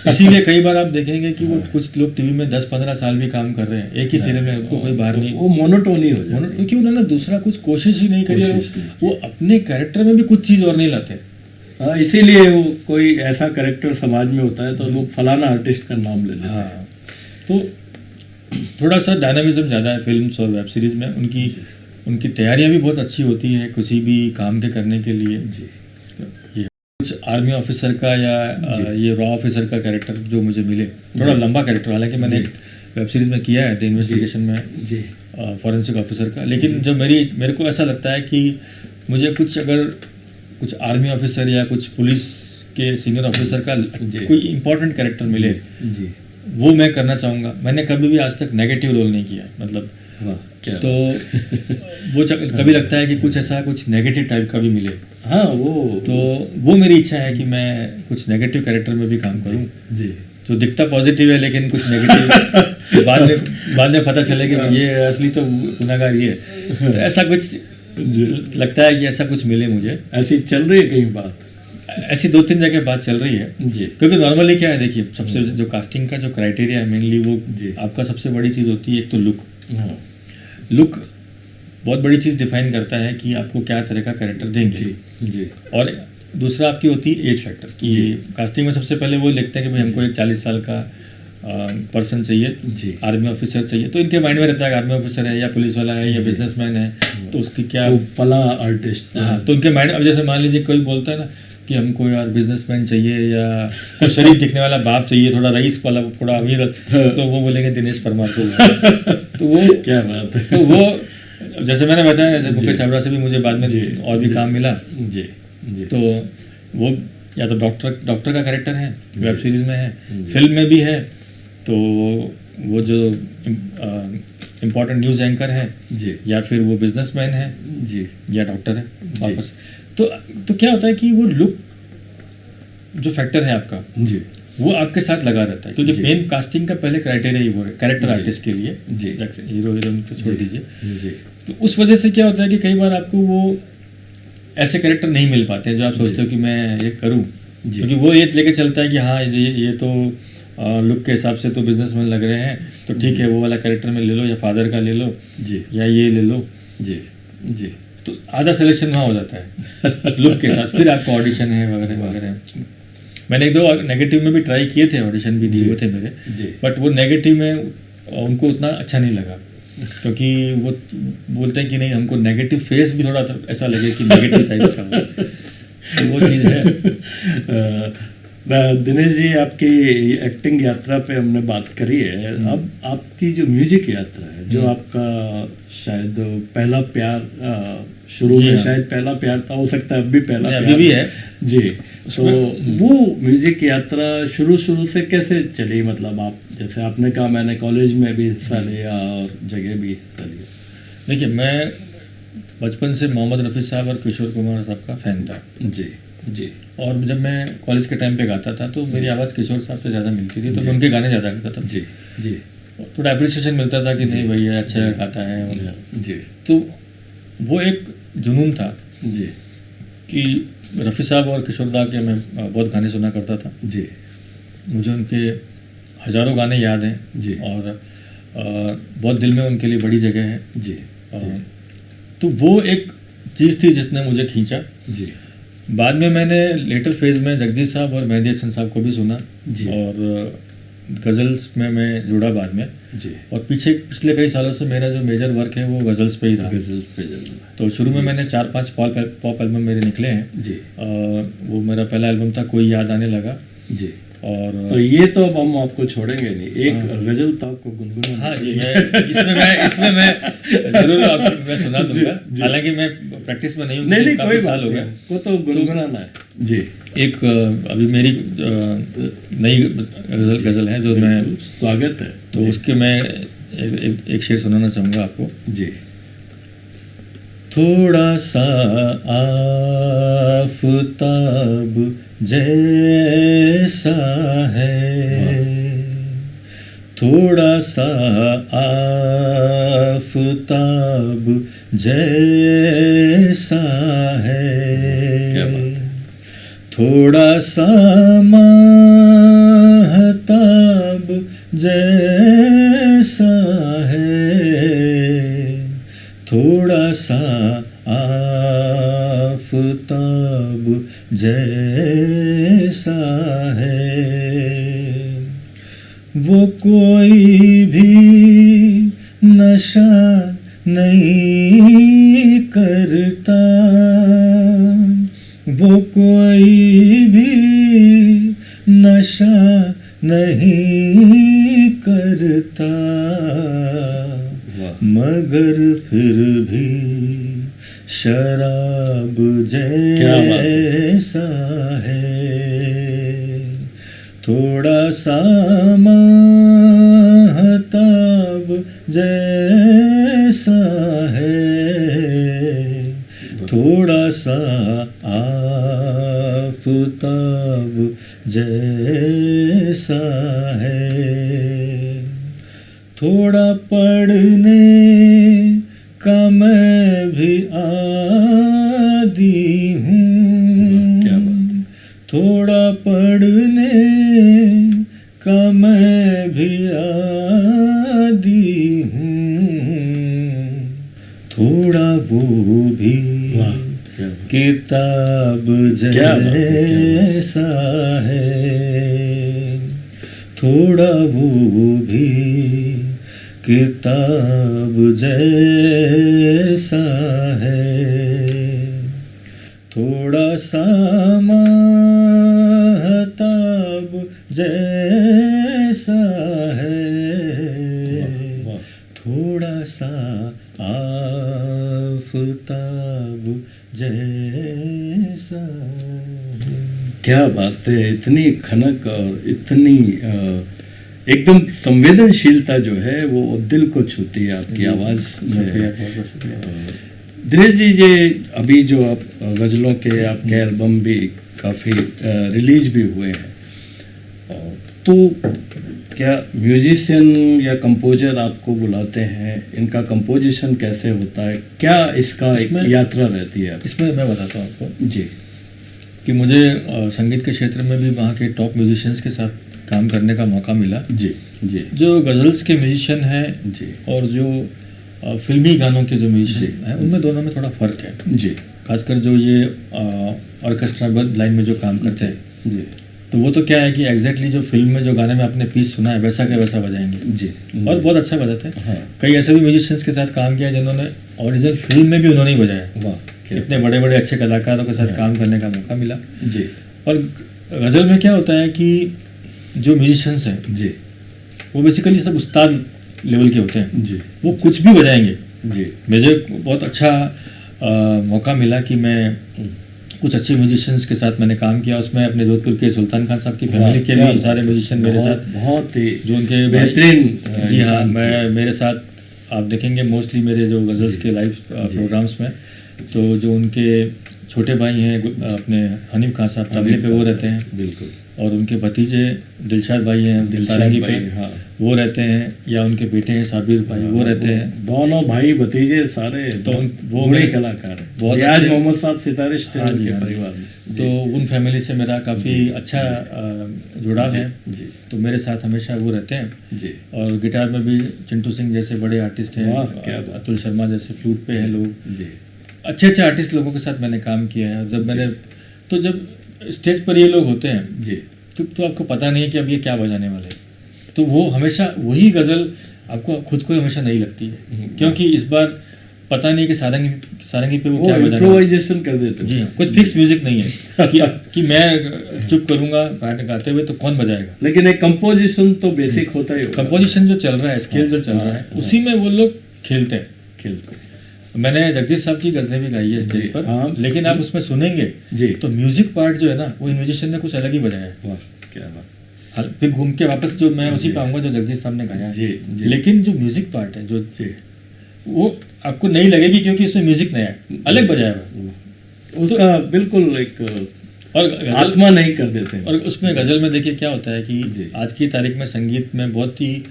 Speaker 4: इसीलिए कई बार आप देखेंगे कि वो कुछ लोग टीवी में 10-15 साल भी काम कर रहे हैं एक ही सीरियल में, उनको कोई बाहर नहीं,
Speaker 2: वो मोनोटोनी हो जाती
Speaker 4: क्योंकि उन्होंने दूसरा कुछ कोशिश ही नहीं करी है,
Speaker 2: कोशिश नहीं
Speaker 4: वो अपने कैरेक्टर में भी कुछ चीज़ और नहीं लाते।
Speaker 2: हाँ, इसीलिए वो कोई ऐसा कैरेक्टर समाज में होता है तो लोग फलाना आर्टिस्ट का नाम ले लेते हैं।
Speaker 4: हाँ, तो थोड़ा सा डायनामिज्म ज़्यादा है फिल्म्स और वेब सीरीज़ में, उनकी तैयारियां भी बहुत अच्छी होती है किसी भी काम के करने के लिए।
Speaker 2: जी
Speaker 4: ये कुछ आर्मी ऑफिसर का या ये रॉ ऑफिसर का कैरेक्टर जो मुझे मिले, थोड़ा लंबा कैरेक्टर, हालांकि मैंने एक वेब सीरीज़ में किया है द इन्वेस्टिगेशन में
Speaker 2: जी
Speaker 4: फॉरेंसिक ऑफिसर का, लेकिन जब मेरे को ऐसा लगता है कि मुझे कुछ आर्मी ऑफिसर या कुछ पुलिस के सीनियर ऑफिसर का कोई इंपॉर्टेंट कैरेक्टर मिले,
Speaker 2: जी
Speaker 4: वो मैं करना चाहूँगा। मैंने कभी भी आज तक नेगेटिव रोल नहीं किया, मतलब
Speaker 2: वाह क्या
Speaker 4: तो वो कभी लगता है कि कुछ ऐसा कुछ नेगेटिव टाइप का भी मिले,
Speaker 2: हाँ वो
Speaker 4: तो वो मेरी इच्छा है कि मैं कुछ नेगेटिव कैरेक्टर में भी काम करूँ,
Speaker 2: जी
Speaker 4: जो दिखता पॉजिटिव है लेकिन कुछ नेगेटिव बाद में पता चले कि ये असली तो गुनाहगार ही है, तो ऐसा कुछ लगता है कि ऐसा कुछ मिले मुझे।
Speaker 2: ऐसी चल रही है कहीं बात?
Speaker 4: ऐसी 2-3 जगह बात चल रही है
Speaker 2: जी
Speaker 4: क्योंकि नॉर्मली क्या है, देखिए सबसे जो कास्टिंग का जो क्राइटेरिया है मेनली वो
Speaker 2: जी।
Speaker 4: आपका सबसे बड़ी चीज़ होती है, एक तो लुक
Speaker 2: हाँ,
Speaker 4: बहुत बड़ी चीज़ डिफाइन करता है कि आपको क्या तरह का कैरेक्टर देंगे
Speaker 2: जी जी
Speaker 4: और दूसरा आपकी होती है एज फैक्टर कि कास्टिंग में सबसे पहले वो लिखते हैं कि भाई हमको एक 40 साल का पर्सन चाहिए,
Speaker 2: जी।
Speaker 4: आर्मी ऑफिसर चाहिए, तो इनके माइंड में रहता है आर्मी ऑफिसर है या पुलिस वाला है या बिजनेसमैन है, तो उसकी क्या
Speaker 2: वो फला आर्टिस्ट
Speaker 4: हाँ, तो उनके माइंड, अब जैसे मान लीजिए कोई बोलता है ना कि हमको यार बिजनेसमैन चाहिए या कोई शरीफ दिखने वाला बाप चाहिए, थोड़ा रईस वाला, थोड़ा अमीर, तो वो बोलेंगे दिनेश परमार को। तो वो
Speaker 2: क्या बात है।
Speaker 4: तो वो जैसे मैंने बताया, जैसे मुकेश छाबड़ा से भी मुझे बाद में और भी काम मिला,
Speaker 2: जी जी
Speaker 4: तो वो या तो डॉक्टर का कैरेक्टर है, वेब सीरीज में है, फिल्म में भी है, तो वो जो इम्पोर्टेंट न्यूज़ एंकर है
Speaker 2: जी
Speaker 4: या फिर वो बिजनेसमैन है
Speaker 2: जी
Speaker 4: या डॉक्टर है वापस। तो क्या होता है कि वो लुक जो फैक्टर है आपका,
Speaker 2: जी
Speaker 4: वो आपके साथ लगा रहता है, क्योंकि
Speaker 2: जी।
Speaker 4: मेन कास्टिंग का पहले क्राइटेरिया ही वो है कैरेक्टर
Speaker 2: जी।
Speaker 4: आर्टिस्ट के लिए,
Speaker 2: जी।
Speaker 4: हीरो हीरोइन को छोड़ दीजिए।
Speaker 2: जी
Speaker 4: तो उस वजह से क्या होता है कि कई बार आपको वो ऐसे कैरेक्टर नहीं मिल पाते हैं जो आप सोचते हो कि मैं ये करूं,
Speaker 2: जी।
Speaker 4: क्योंकि वो ये लेके चलता है कि हाँ ये तो लुक के हिसाब से तो बिजनेसमैन लग रहे हैं, तो ठीक है वो वाला कैरेक्टर में ले लो, या फादर का ले लो,
Speaker 2: जी
Speaker 4: या ये ले लो,
Speaker 2: जी जी
Speaker 4: तो आधा सिलेक्शन वहाँ हो जाता है लुक के साथ। फिर आपका ऑडिशन है वगैरह वगैरह। मैंने 1-2 नेगेटिव में भी ट्राई किए थे, ऑडिशन भी दिए हुए थे मेरे,
Speaker 2: जी।
Speaker 4: बट वो नेगेटिव में उनको उतना अच्छा नहीं लगा, क्योंकि वो बोलते हैं कि नहीं हमको नेगेटिव फेस भी थोड़ा ऐसा लगे कि नेगेटिव टाइप का हो, तो वो चीज़ है।
Speaker 2: दिनेश जी, आपकी एक्टिंग यात्रा पे हमने बात करी है, अब आपकी जो म्यूजिक यात्रा है, जो आपका शायद पहला प्यार शुरू में
Speaker 4: हाँ।
Speaker 2: शायद पहला प्यार था, हो सकता है अब भी पहला
Speaker 4: नहीं,
Speaker 2: प्यार
Speaker 4: अभी भी है
Speaker 2: जी, तो वो म्यूजिक यात्रा शुरू से कैसे चली? मतलब आप जैसे आपने कहा मैंने कॉलेज में भी हिस्सा लिया और जगह भी हिस्सा लिया।
Speaker 4: देखिए, मैं बचपन से मोहम्मद रफ़ी साहब और किशोर कुमार साहब का फ़ैन था
Speaker 2: जी जी
Speaker 4: और जब मैं कॉलेज के टाइम पे गाता था तो मेरी आवाज़ किशोर साहब से ज़्यादा मिलती थी, तो मैं उनके गाने ज़्यादा गाता था।
Speaker 2: जी जी
Speaker 4: थोड़ा अप्रिसिएशन मिलता था कि नहीं भैया अच्छा गाता है, और
Speaker 2: जी
Speaker 4: तो वो एक जुनून था
Speaker 2: जी
Speaker 4: कि रफ़ी साहब और किशोर दा के मैं बहुत गाने सुना करता था।
Speaker 2: जी
Speaker 4: मुझे उनके हज़ारों गाने याद हैं
Speaker 2: जी
Speaker 4: और बहुत दिल में उनके लिए बड़ी जगह है।
Speaker 2: जी
Speaker 4: तो वो एक चीज़ थी जिसने मुझे खींचा।
Speaker 2: जी
Speaker 4: बाद में मैंने लेटर फेज में जगजीत साहब और मेहदी हसन साहब को भी सुना
Speaker 2: जी।
Speaker 4: और गज़ल्स में मैं जुड़ा बाद में,
Speaker 2: जी
Speaker 4: और पिछले कई सालों से मेरा जो मेजर वर्क है वो गज़ल्स पे ही रहा।
Speaker 2: गजल्स पे जरूर।
Speaker 4: तो शुरू में मैंने 4-5 पॉप एल्बम मेरे निकले हैं।
Speaker 2: जी
Speaker 4: वो मेरा पहला एल्बम था कोई याद आने लगा,
Speaker 2: जी
Speaker 4: और
Speaker 2: तो ये तो अब हम आपको छोड़ेंगे नहीं, एक गजल तो आपको गुनगुना।
Speaker 4: हाँ जी, इसमें मैं जरूर आपको मैं सुना दूंगा, हालांकि मैं प्रैक्टिस में नहीं हूँ,
Speaker 2: नहीं
Speaker 4: काफी
Speaker 2: कोई
Speaker 4: साल
Speaker 2: बात
Speaker 4: हो
Speaker 2: नहीं,
Speaker 4: गए।
Speaker 2: वो तो गुनगुनाना है जी।
Speaker 4: एक अभी मेरी नई गजल है जो मैं,
Speaker 2: स्वागत है
Speaker 4: तो
Speaker 2: जी।
Speaker 4: उसके मैं एक शेर सुनाना चाहूँगा आपको।
Speaker 2: जी
Speaker 4: थोड़ा सा आफताब जैसा है, थोड़ा सा आफताब जैसा है,
Speaker 2: क्या बात है।
Speaker 4: थोड़ा सा माहताब जैसा है, थोड़ा सा आफताब जैसा है, वो कोई भी नशा नहीं करता, वो कोई भी नशा नहीं करता, मगर फिर भी शराब जैसा है, थोड़ा सा माहताब जैसा है, थोड़ा सा आफताब जैसा है, थोड़ा पढ़ने का मैं भी आदी हूँ,
Speaker 2: क्या बात है।
Speaker 4: थोड़ा पढ़ने का मैं भी आदी हूँ, थोड़ा वो भी
Speaker 2: वाह, क्या बात।
Speaker 4: किताब
Speaker 2: क्या बात है,
Speaker 4: जैसा है, थोड़ा वो भी किताब जैसा है, थोड़ा सा माहताब जैसा है,
Speaker 2: वाह।
Speaker 4: थोड़ा सा आफताब जैसा है।
Speaker 2: क्या बात है, इतनी खनक और इतनी एकदम संवेदनशीलता जो है वो दिल को छूती है आपकी आवाज़ में।
Speaker 4: शुक्रिया, बहुत बहुत शुक्रिया।
Speaker 2: दिनेश जी, ये अभी जो आप गज़लों के आपके एल्बम भी काफ़ी रिलीज भी हुए हैं, तो क्या म्यूजिशियन या कंपोजर आपको बुलाते हैं, इनका कंपोजिशन कैसे होता है, क्या इसका एक
Speaker 4: इसमें-
Speaker 2: यात्रा रहती है?
Speaker 4: इसमें मैं बताता हूँ आपको
Speaker 2: जी
Speaker 4: कि मुझे संगीत के क्षेत्र में भी वहाँ के टॉप म्यूजिशियंस के साथ काम करने का मौका मिला।
Speaker 2: जी जी
Speaker 4: जो गज़ल्स के म्यूजिशियन हैं
Speaker 2: जी
Speaker 4: और जो फिल्मी गानों के जो
Speaker 2: जी।
Speaker 4: म्यूजिशियन हैं, उनमें दोनों में थोड़ा फ़र्क है।
Speaker 2: जी
Speaker 4: खासकर जो ये ऑर्केस्ट्राबद्ध लाइन में जो काम करते हैं,
Speaker 2: जी
Speaker 4: तो वो तो क्या है कि एग्जैक्टली जो फिल्म में जो गाने में आपने पीस सुना है वैसा के वैसा बजाएंगे
Speaker 2: जी
Speaker 4: और बहुत अच्छा बजाते हैं।
Speaker 2: हाँ।
Speaker 4: कई ऐसे भी म्यूजिशियंस के साथ काम किया जिन्होंने ओरिजिनल फिल्म में भी उन्होंने ही बजाया।
Speaker 2: वाह, क्या
Speaker 4: इतने बड़े बड़े अच्छे कलाकारों के साथ काम करने का मौका मिला।
Speaker 2: जी
Speaker 4: और गज़ल में क्या होता है कि जो म्यूजिशियंस हैं
Speaker 2: जी
Speaker 4: वो बेसिकली सब उस्ताद लेवल के होते हैं,
Speaker 2: जी
Speaker 4: वो कुछ भी बजाएंगे।
Speaker 2: जी
Speaker 4: मुझे बहुत अच्छा मौका मिला कि मैं कुछ अच्छे म्यूजिशियंस के साथ मैंने काम किया। उसमें अपने जोधपुर के सुल्तान खान साहब की फैमिली के
Speaker 2: क्या
Speaker 4: भी सारे म्यूजिशियन मेरे
Speaker 2: बहुत-
Speaker 4: साथ,
Speaker 2: बहुत ही
Speaker 4: जो उनके
Speaker 2: बेहतरीन
Speaker 4: जी हाँ,
Speaker 2: इंसान थे।
Speaker 4: मैं मेरे साथ आप देखेंगे मोस्टली मेरे जो गज़ल्स के लाइव प्रोग्राम्स में, तो जो उनके छोटे भाई हैं अपने हनीफ खान साहब तबले पे वो रहते हैं,
Speaker 2: बिल्कुल।
Speaker 4: और उनके भतीजे दिलशाद भाई हैं सारंगी पे
Speaker 2: भाई, हाँ।
Speaker 4: वो रहते हैं, या उनके बेटे हैं साबिर भाई वो रहते हैं।
Speaker 2: दोनों भाई भतीजे सारे
Speaker 4: तो वो
Speaker 2: बड़े
Speaker 4: मेरे-
Speaker 2: कलाकार हैं।
Speaker 4: बहुत
Speaker 2: रियाज
Speaker 4: अच्छे-
Speaker 2: मोहम्मद साहब सितारे स्टाइल
Speaker 4: हाँ जी,
Speaker 2: के
Speaker 4: हाँ जी।
Speaker 2: परिवार में।
Speaker 4: तो उन फैमिली से मेरा काफ़ी अच्छा जुड़ाव है,
Speaker 2: जी
Speaker 4: तो मेरे साथ हमेशा वो रहते हैं।
Speaker 2: जी
Speaker 4: और गिटार में भी चिंटू सिंह जैसे बड़े आर्टिस्ट हैं,
Speaker 2: वाह, क्या बात।
Speaker 4: अतुल शर्मा जैसे फ्लूट पे हैं लोग,
Speaker 2: जी
Speaker 4: अच्छे अच्छे आर्टिस्ट लोगों के साथ मैंने काम किया है। जब स्टेज पर ये लोग होते हैं
Speaker 2: जी
Speaker 4: तो आपको पता नहीं है कि अब ये क्या बजाने वाले हैं, तो वो हमेशा वही गज़ल आपको खुद को हमेशा नहीं लगती है, क्योंकि इस बार पता नहीं कि सारंगी पे वो
Speaker 2: वो
Speaker 4: क्या बजाने वाले हैं।
Speaker 2: इम्प्रोवाइजेशन कर देते
Speaker 4: जी हाँ, कुछ फिक्स म्यूजिक नहीं है कि मैं चुप करूंगा गाते हुए तो कौन बजाएगा।
Speaker 2: लेकिन एक कंपोजिशन तो बेसिक होता ही होगा।
Speaker 4: कंपोजिशन जो चल रहा है, स्केल जो चल रहा है, उसी में वो लोग खेलते हैं।
Speaker 2: खेलते हैं।
Speaker 4: मैंने जगदीश साहब की गज़लें भी गाई है स्टेज
Speaker 2: जी,
Speaker 4: पर,
Speaker 2: हाँ।
Speaker 4: लेकिन आप उसमें सुनेंगे
Speaker 2: जी
Speaker 4: तो म्यूजिक पार्ट जो है ना, वो म्यूजिशियन ने कुछ अलग ही बजाया है।
Speaker 2: वाह, क्या बात।
Speaker 4: फिर घूम के वापस जो मैं उसी पे आऊंगा जो जगदीश साहब ने गाया है।
Speaker 2: जी, जी।
Speaker 4: लेकिन जो म्यूजिक पार्ट है जो
Speaker 2: जी
Speaker 4: वो आपको नहीं लगेगी, क्योंकि उसमें म्यूजिक नया है, अलग बजाया हुआ है।
Speaker 2: उसका बिल्कुल एक
Speaker 4: और गज़ल
Speaker 2: आत्मा नहीं कर देते हैं।
Speaker 4: और उसमें गज़ल में देखिए क्या होता है कि
Speaker 2: जी।
Speaker 4: आज की तारीख में संगीत में बहुत ही,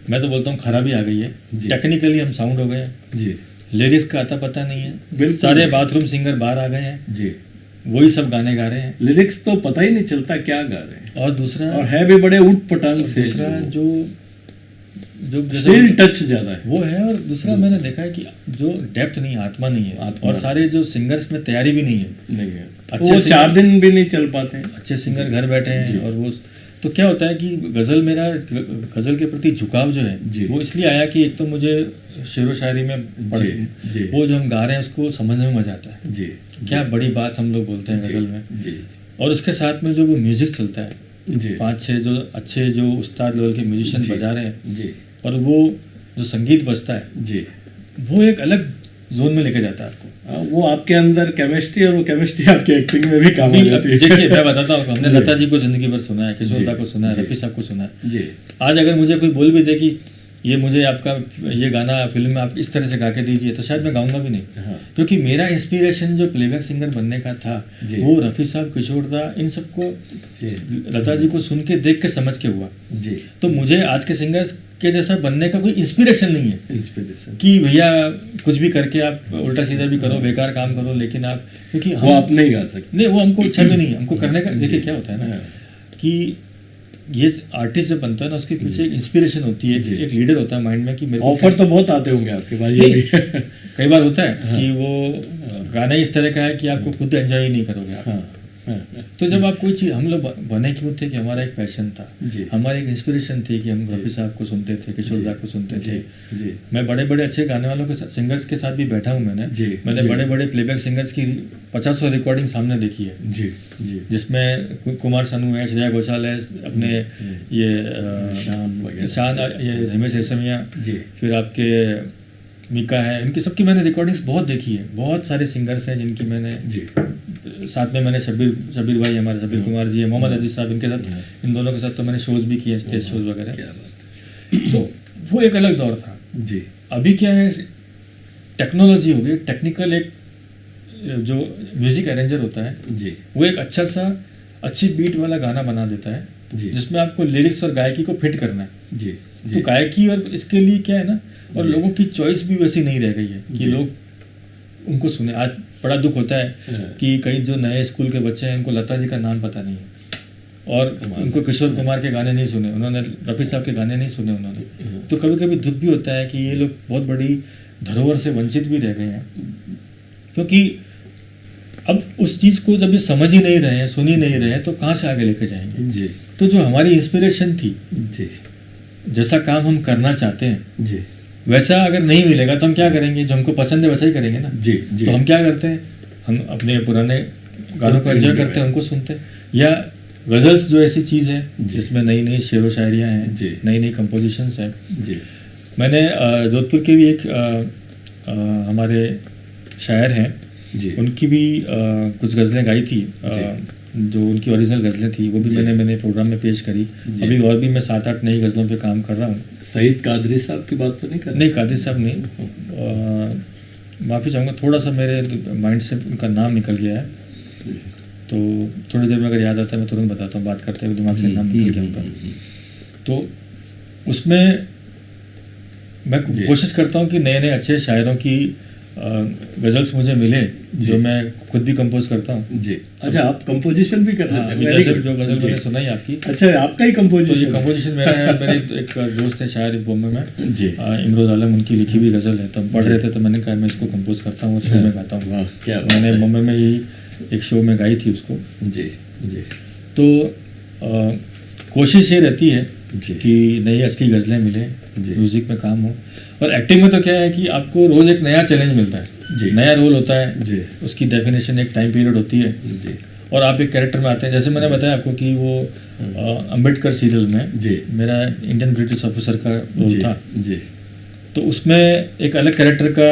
Speaker 4: मैं तो बोलता हूँ, खराबी आ गई है।
Speaker 2: जी।
Speaker 4: टेक्निकली हम साउंड हो गए हैं,
Speaker 2: जी
Speaker 4: लिरिक्स का आता पता नहीं है,
Speaker 2: बिल्कुल
Speaker 4: सारे
Speaker 2: नहीं।
Speaker 4: बाथरूम सिंगर बाहर आ गए हैं,
Speaker 2: जी,
Speaker 4: वही सब गाने गा रहे हैं।
Speaker 2: लिरिक्स तो पता ही नहीं चलता क्या गा रहे हैं,
Speaker 4: और दूसरा
Speaker 2: और है भी बड़े उठ पटांग से,
Speaker 4: दूसरा जो जो
Speaker 2: स्टिल टच ज्यादा है।
Speaker 4: वो है। और दूसरा मैंने देखा है कि जो डेप्थ नहीं है, आत्मा नहीं है,
Speaker 2: आत्मा
Speaker 4: और सारे जो सिंगर्स में तैयारी भी नहीं है।
Speaker 2: नहीं है,
Speaker 4: अच्छे
Speaker 2: वो
Speaker 4: से-
Speaker 2: 4 दिन भी नहीं चल पाते हैं।
Speaker 4: अच्छे सिंगर घर बैठे
Speaker 2: जी।
Speaker 4: हैं, और वो तो क्या होता है कि गज़ल के प्रति झुकाव जो
Speaker 2: जी।
Speaker 4: है वो इसलिए आया कि एक तो मुझे शेरो शायरी में
Speaker 2: जी, जी।
Speaker 4: वो जो हम गा रहे हैं उसको समझने में मजा आता है,
Speaker 2: जी,
Speaker 4: क्या बड़ी बात हम लोग बोलते हैं
Speaker 2: जी,
Speaker 4: गज़ल में।
Speaker 2: जी,
Speaker 4: और उसके साथ में जो वो म्यूजिक चलता है,
Speaker 2: जी,
Speaker 4: 5-6 जो अच्छे जो उस्ताद लेवल के म्यूजिशियन
Speaker 2: जी।
Speaker 4: बजा रहे हैं,
Speaker 2: जी,
Speaker 4: और वो जो संगीत बजता है
Speaker 2: जी।
Speaker 4: वो एक अलग जोन में लेके जाता है आपको।
Speaker 2: वो आपके अंदर केमिस्ट्री, और वो केमिस्ट्री आपकी एक्टिंग में भी काम आ
Speaker 4: अभी
Speaker 2: जाती है।
Speaker 4: देखिए मैं बताता हूँ, हमने
Speaker 2: जी।
Speaker 4: लता जी को जिंदगी भर सुना है, किशोर
Speaker 2: जी,
Speaker 4: दा को सुना है,
Speaker 2: जी।
Speaker 4: रफी साहब को सुना है।
Speaker 2: जी,
Speaker 4: आज अगर मुझे कोई बोल भी दे कि ये मुझे आपका ये गाना फिल्म में आप इस तरह से गा के दीजिए, तो शायद मैं गाऊंगा भी नहीं।
Speaker 2: हाँ।
Speaker 4: क्योंकि मेरा इंस्पिरेशन जो प्लेबैक सिंगर बनने का था
Speaker 2: जी।
Speaker 4: वो रफ़ी साहब, किशोर दा, इन सबको
Speaker 2: जी।
Speaker 4: लता जी को सुन के, देख के, समझ के हुआ।
Speaker 2: जी,
Speaker 4: तो मुझे आज के सिंगर्स के जैसा बनने का कोई इंस्पिरेशन नहीं है
Speaker 2: इंस्पिरेशन
Speaker 4: कि भैया कुछ भी करके आप उल्टा सीधा भी करो, बेकार काम करो, लेकिन आप क्योंकि
Speaker 2: वो आप नहीं गा सकते।
Speaker 4: नहीं, वो हमको इच्छा भी नहीं है हमको करने का। देखिए
Speaker 2: जी।
Speaker 4: क्या होता है ना
Speaker 2: हाँ।
Speaker 4: कि ये आर्टिस्ट जब बनता है ना, उसके पीछे एक इंस्पिरेशन होती है,
Speaker 2: जी।
Speaker 4: एक लीडर होता है माइंड में कि मेरे को
Speaker 2: ऑफर तो बहुत आते होंगे आपके पास, ये भी।
Speaker 4: कई बार होता है कि वो गाना इस तरह का है कि आपको खुद एंजॉय ही नहीं करोगे आप।
Speaker 2: हाँ, हाँ,
Speaker 4: तो जब आप कोई चीज़, हम लोग बने क्यों थे कि हमारा एक पैशन था,
Speaker 2: जी।
Speaker 4: हमारी एक इंस्पिरेशन थी कि हम
Speaker 2: जी।
Speaker 4: रफ़ी साहब को सुनते थे, किशोर दा को सुनते थे।
Speaker 2: जी, जी,
Speaker 4: मैं बड़े बड़े अच्छे गाने वालों के साथ, सिंगर्स के साथ भी बैठा हूँ मैंने।
Speaker 2: जी,
Speaker 4: मैंने
Speaker 2: जी।
Speaker 4: बड़े बड़े प्लेबैक सिंगर्स की 50 रिकॉर्डिंग सामने देखी है,
Speaker 2: जी, जी।
Speaker 4: जिसमें कुमार सानू है, श्रेया घोषाल है, अपने ये
Speaker 2: शान वगैरह।
Speaker 4: शान, ये रमेश रेशमिया,
Speaker 2: जी।
Speaker 4: फिर आपके मीका है, इनकी सबकी मैंने रिकॉर्डिंग्स बहुत देखी है। बहुत सारे सिंगर्स हैं जिनकी मैंने
Speaker 2: जी,
Speaker 4: साथ में मैंने शबीर भाई, हमारे शबीर कुमार जी है, मोहम्मद अजीज साहब, इनके साथ, इन दोनों के साथ तो मैंने शोज भी किए, स्टेज शोज वगैरह।
Speaker 2: क्या बात।
Speaker 4: तो वो एक अलग दौर था।
Speaker 2: जी,
Speaker 4: अभी क्या है, टेक्नोलॉजी हो गई, टेक्निकल एक जो म्यूजिक अरेंजर होता है
Speaker 2: जी,
Speaker 4: वो एक अच्छा सा अच्छी बीट वाला गाना बना देता है,
Speaker 2: जी।
Speaker 4: जिसमें आपको लिरिक्स और गायकी को फिट करना है।
Speaker 2: जी,
Speaker 4: तो
Speaker 2: जी,
Speaker 4: गायकी और इसके लिए क्या है ना, और
Speaker 2: जी।
Speaker 4: लोगों की चॉइस भी वैसी नहीं रह गई है कि
Speaker 2: जी।
Speaker 4: लोग उनको सुने। आज बड़ा दुख होता है
Speaker 2: हाँ।
Speaker 4: कि कई जो नए स्कूल के बच्चे हैं उनको लता जी का नाम पता नहीं है, और उनको किशोर कुमार के गाने नहीं सुने उन्होंने, रफ़ी साहब के गाने नहीं सुने उन्होंने। तो कभी कभी दुख भी होता है कि ये लोग बहुत बड़ी धरोहर से वंचित भी रह गए हैं, क्योंकि अब उस चीज़ को जब ये समझ ही नहीं रहे हैं, सुन ही नहीं रहे हैं, तो कहाँ से आगे लेके जाएंगे।
Speaker 2: जी,
Speaker 4: तो जो हमारी इंस्पिरेशन थी,
Speaker 2: जी,
Speaker 4: जैसा काम हम करना चाहते हैं
Speaker 2: जी,
Speaker 4: वैसा अगर नहीं मिलेगा तो हम क्या करेंगे, जो हमको पसंद है वैसा ही करेंगे ना।
Speaker 2: जी, जी।
Speaker 4: तो हम क्या करते हैं, हम अपने पुराने गानों को एंजॉय करते हैं, उनको सुनते हैं। या गज़ल्स जो ऐसी चीज़ है जिसमें नई नई शेरो शायरियाँ हैं,
Speaker 2: जी।
Speaker 4: नई नई कंपोजिशंस हैं।
Speaker 2: जी,
Speaker 4: मैंने जोधपुर के भी एक हमारे शायर हैं,
Speaker 2: जी,
Speaker 4: उनकी भी कुछ गज़लें गाई थी, जो उनकी ओरिजिनल गज़लें थी, वो भी
Speaker 2: जी।
Speaker 4: मैंने प्रोग्राम में पेश करी।
Speaker 2: जी।
Speaker 4: अभी और भी मैं 7-8 नई गज़लों पे काम कर रहा हूँ।
Speaker 2: सईद कादरी साहब की बात तो नहीं कर रहे?
Speaker 4: नहीं, कादिर साहब नहीं, माफ़ी चाहूँगा, थोड़ा सा मेरे माइंड से उनका नाम निकल गया है, तो थोड़ी देर में अगर याद आता है मैं तुरंत बताता हूँ, बात करते हुए दिमाग से नाम निकल गया उनका। तो उसमें मैं
Speaker 2: जी।
Speaker 4: कोशिश करता हूँ कि नए नए अच्छे शायरों की गज़ल्स मुझे मिले, जो मैं खुद भी कंपोज करता हूँ।
Speaker 2: जी। अच्छा, आप कंपोजिशन भी कर
Speaker 4: हाँ,
Speaker 2: रहे
Speaker 4: अभी
Speaker 2: हैं?
Speaker 4: जैसे
Speaker 2: Very good।
Speaker 4: जो गज़ल
Speaker 2: जी।
Speaker 4: मैंने सुनाई आपकी,
Speaker 2: अच्छा, आपका ही
Speaker 4: तो ये
Speaker 2: कंपोजिशन?
Speaker 4: कंपोजिशन मेरा है। मेरे एक दोस्त है शायर बॉम्बे में,
Speaker 2: जी।
Speaker 4: इमरोज आलम, उनकी लिखी हुई गज़ल है। तो हम पढ़ रहे थे तो मैंने कहा मैं इसको कंपोज करता हूँ और शो में गाता हूँ।
Speaker 2: वाह, क्या
Speaker 4: तो मैंने
Speaker 2: बात है।
Speaker 4: बॉम्बे में यही एक शो में गाई थी उसको।
Speaker 2: जी, जी,
Speaker 4: तो कोशिश ये रहती है
Speaker 2: जी।
Speaker 4: कि नई असली गज़लें मिले,
Speaker 2: जी।
Speaker 4: म्यूज़िक में काम हो। और एक्टिंग में तो क्या है कि आपको रोज़ एक नया चैलेंज मिलता है,
Speaker 2: जी।
Speaker 4: नया रोल होता है,
Speaker 2: जी।
Speaker 4: उसकी डेफिनेशन एक टाइम पीरियड होती है,
Speaker 2: जी,
Speaker 4: और आप एक कैरेक्टर में आते हैं। जैसे मैंने बताया आपको कि वो अम्बेडकर सीरियल में
Speaker 2: जी।
Speaker 4: मेरा इंडियन ब्रिटिश ऑफिसर का रोल
Speaker 2: जी,
Speaker 4: था,
Speaker 2: जी,
Speaker 4: तो उसमें एक अलग कैरेक्टर का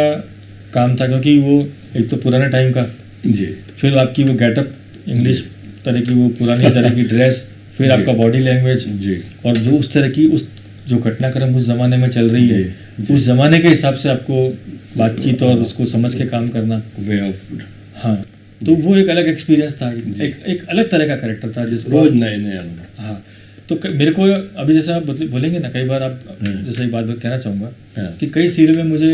Speaker 4: काम था, क्योंकि वो एक तो पुराने टाइम का,
Speaker 2: जी,
Speaker 4: फिर आपकी वो गेटअप, इंग्लिश तरह की वो पुरानी तरह की ड्रेस, फिर
Speaker 2: जी।
Speaker 4: आपका बॉडी लैंग्वेज,
Speaker 2: जी,
Speaker 4: और जो उस तरह की उस जो घटनाक्रम उस ज़माने में चल रही है,
Speaker 2: जी।
Speaker 4: उस ज़माने के हिसाब से आपको बातचीत और उसको समझ के काम करना।
Speaker 2: वे ऑफ,
Speaker 4: हाँ, तो वो एक अलग एक्सपीरियंस था,
Speaker 2: जी।
Speaker 4: एक अलग तरह का कैरेक्टर था जिसको
Speaker 2: रोज नए नए अनुभव।
Speaker 4: हाँ। तो मेरे को अभी जैसे आप बोलेंगे ना, कई बार आप जैसे एक बात कहना चाहूँगा
Speaker 2: हाँ।
Speaker 4: कि कई सीरियल में मुझे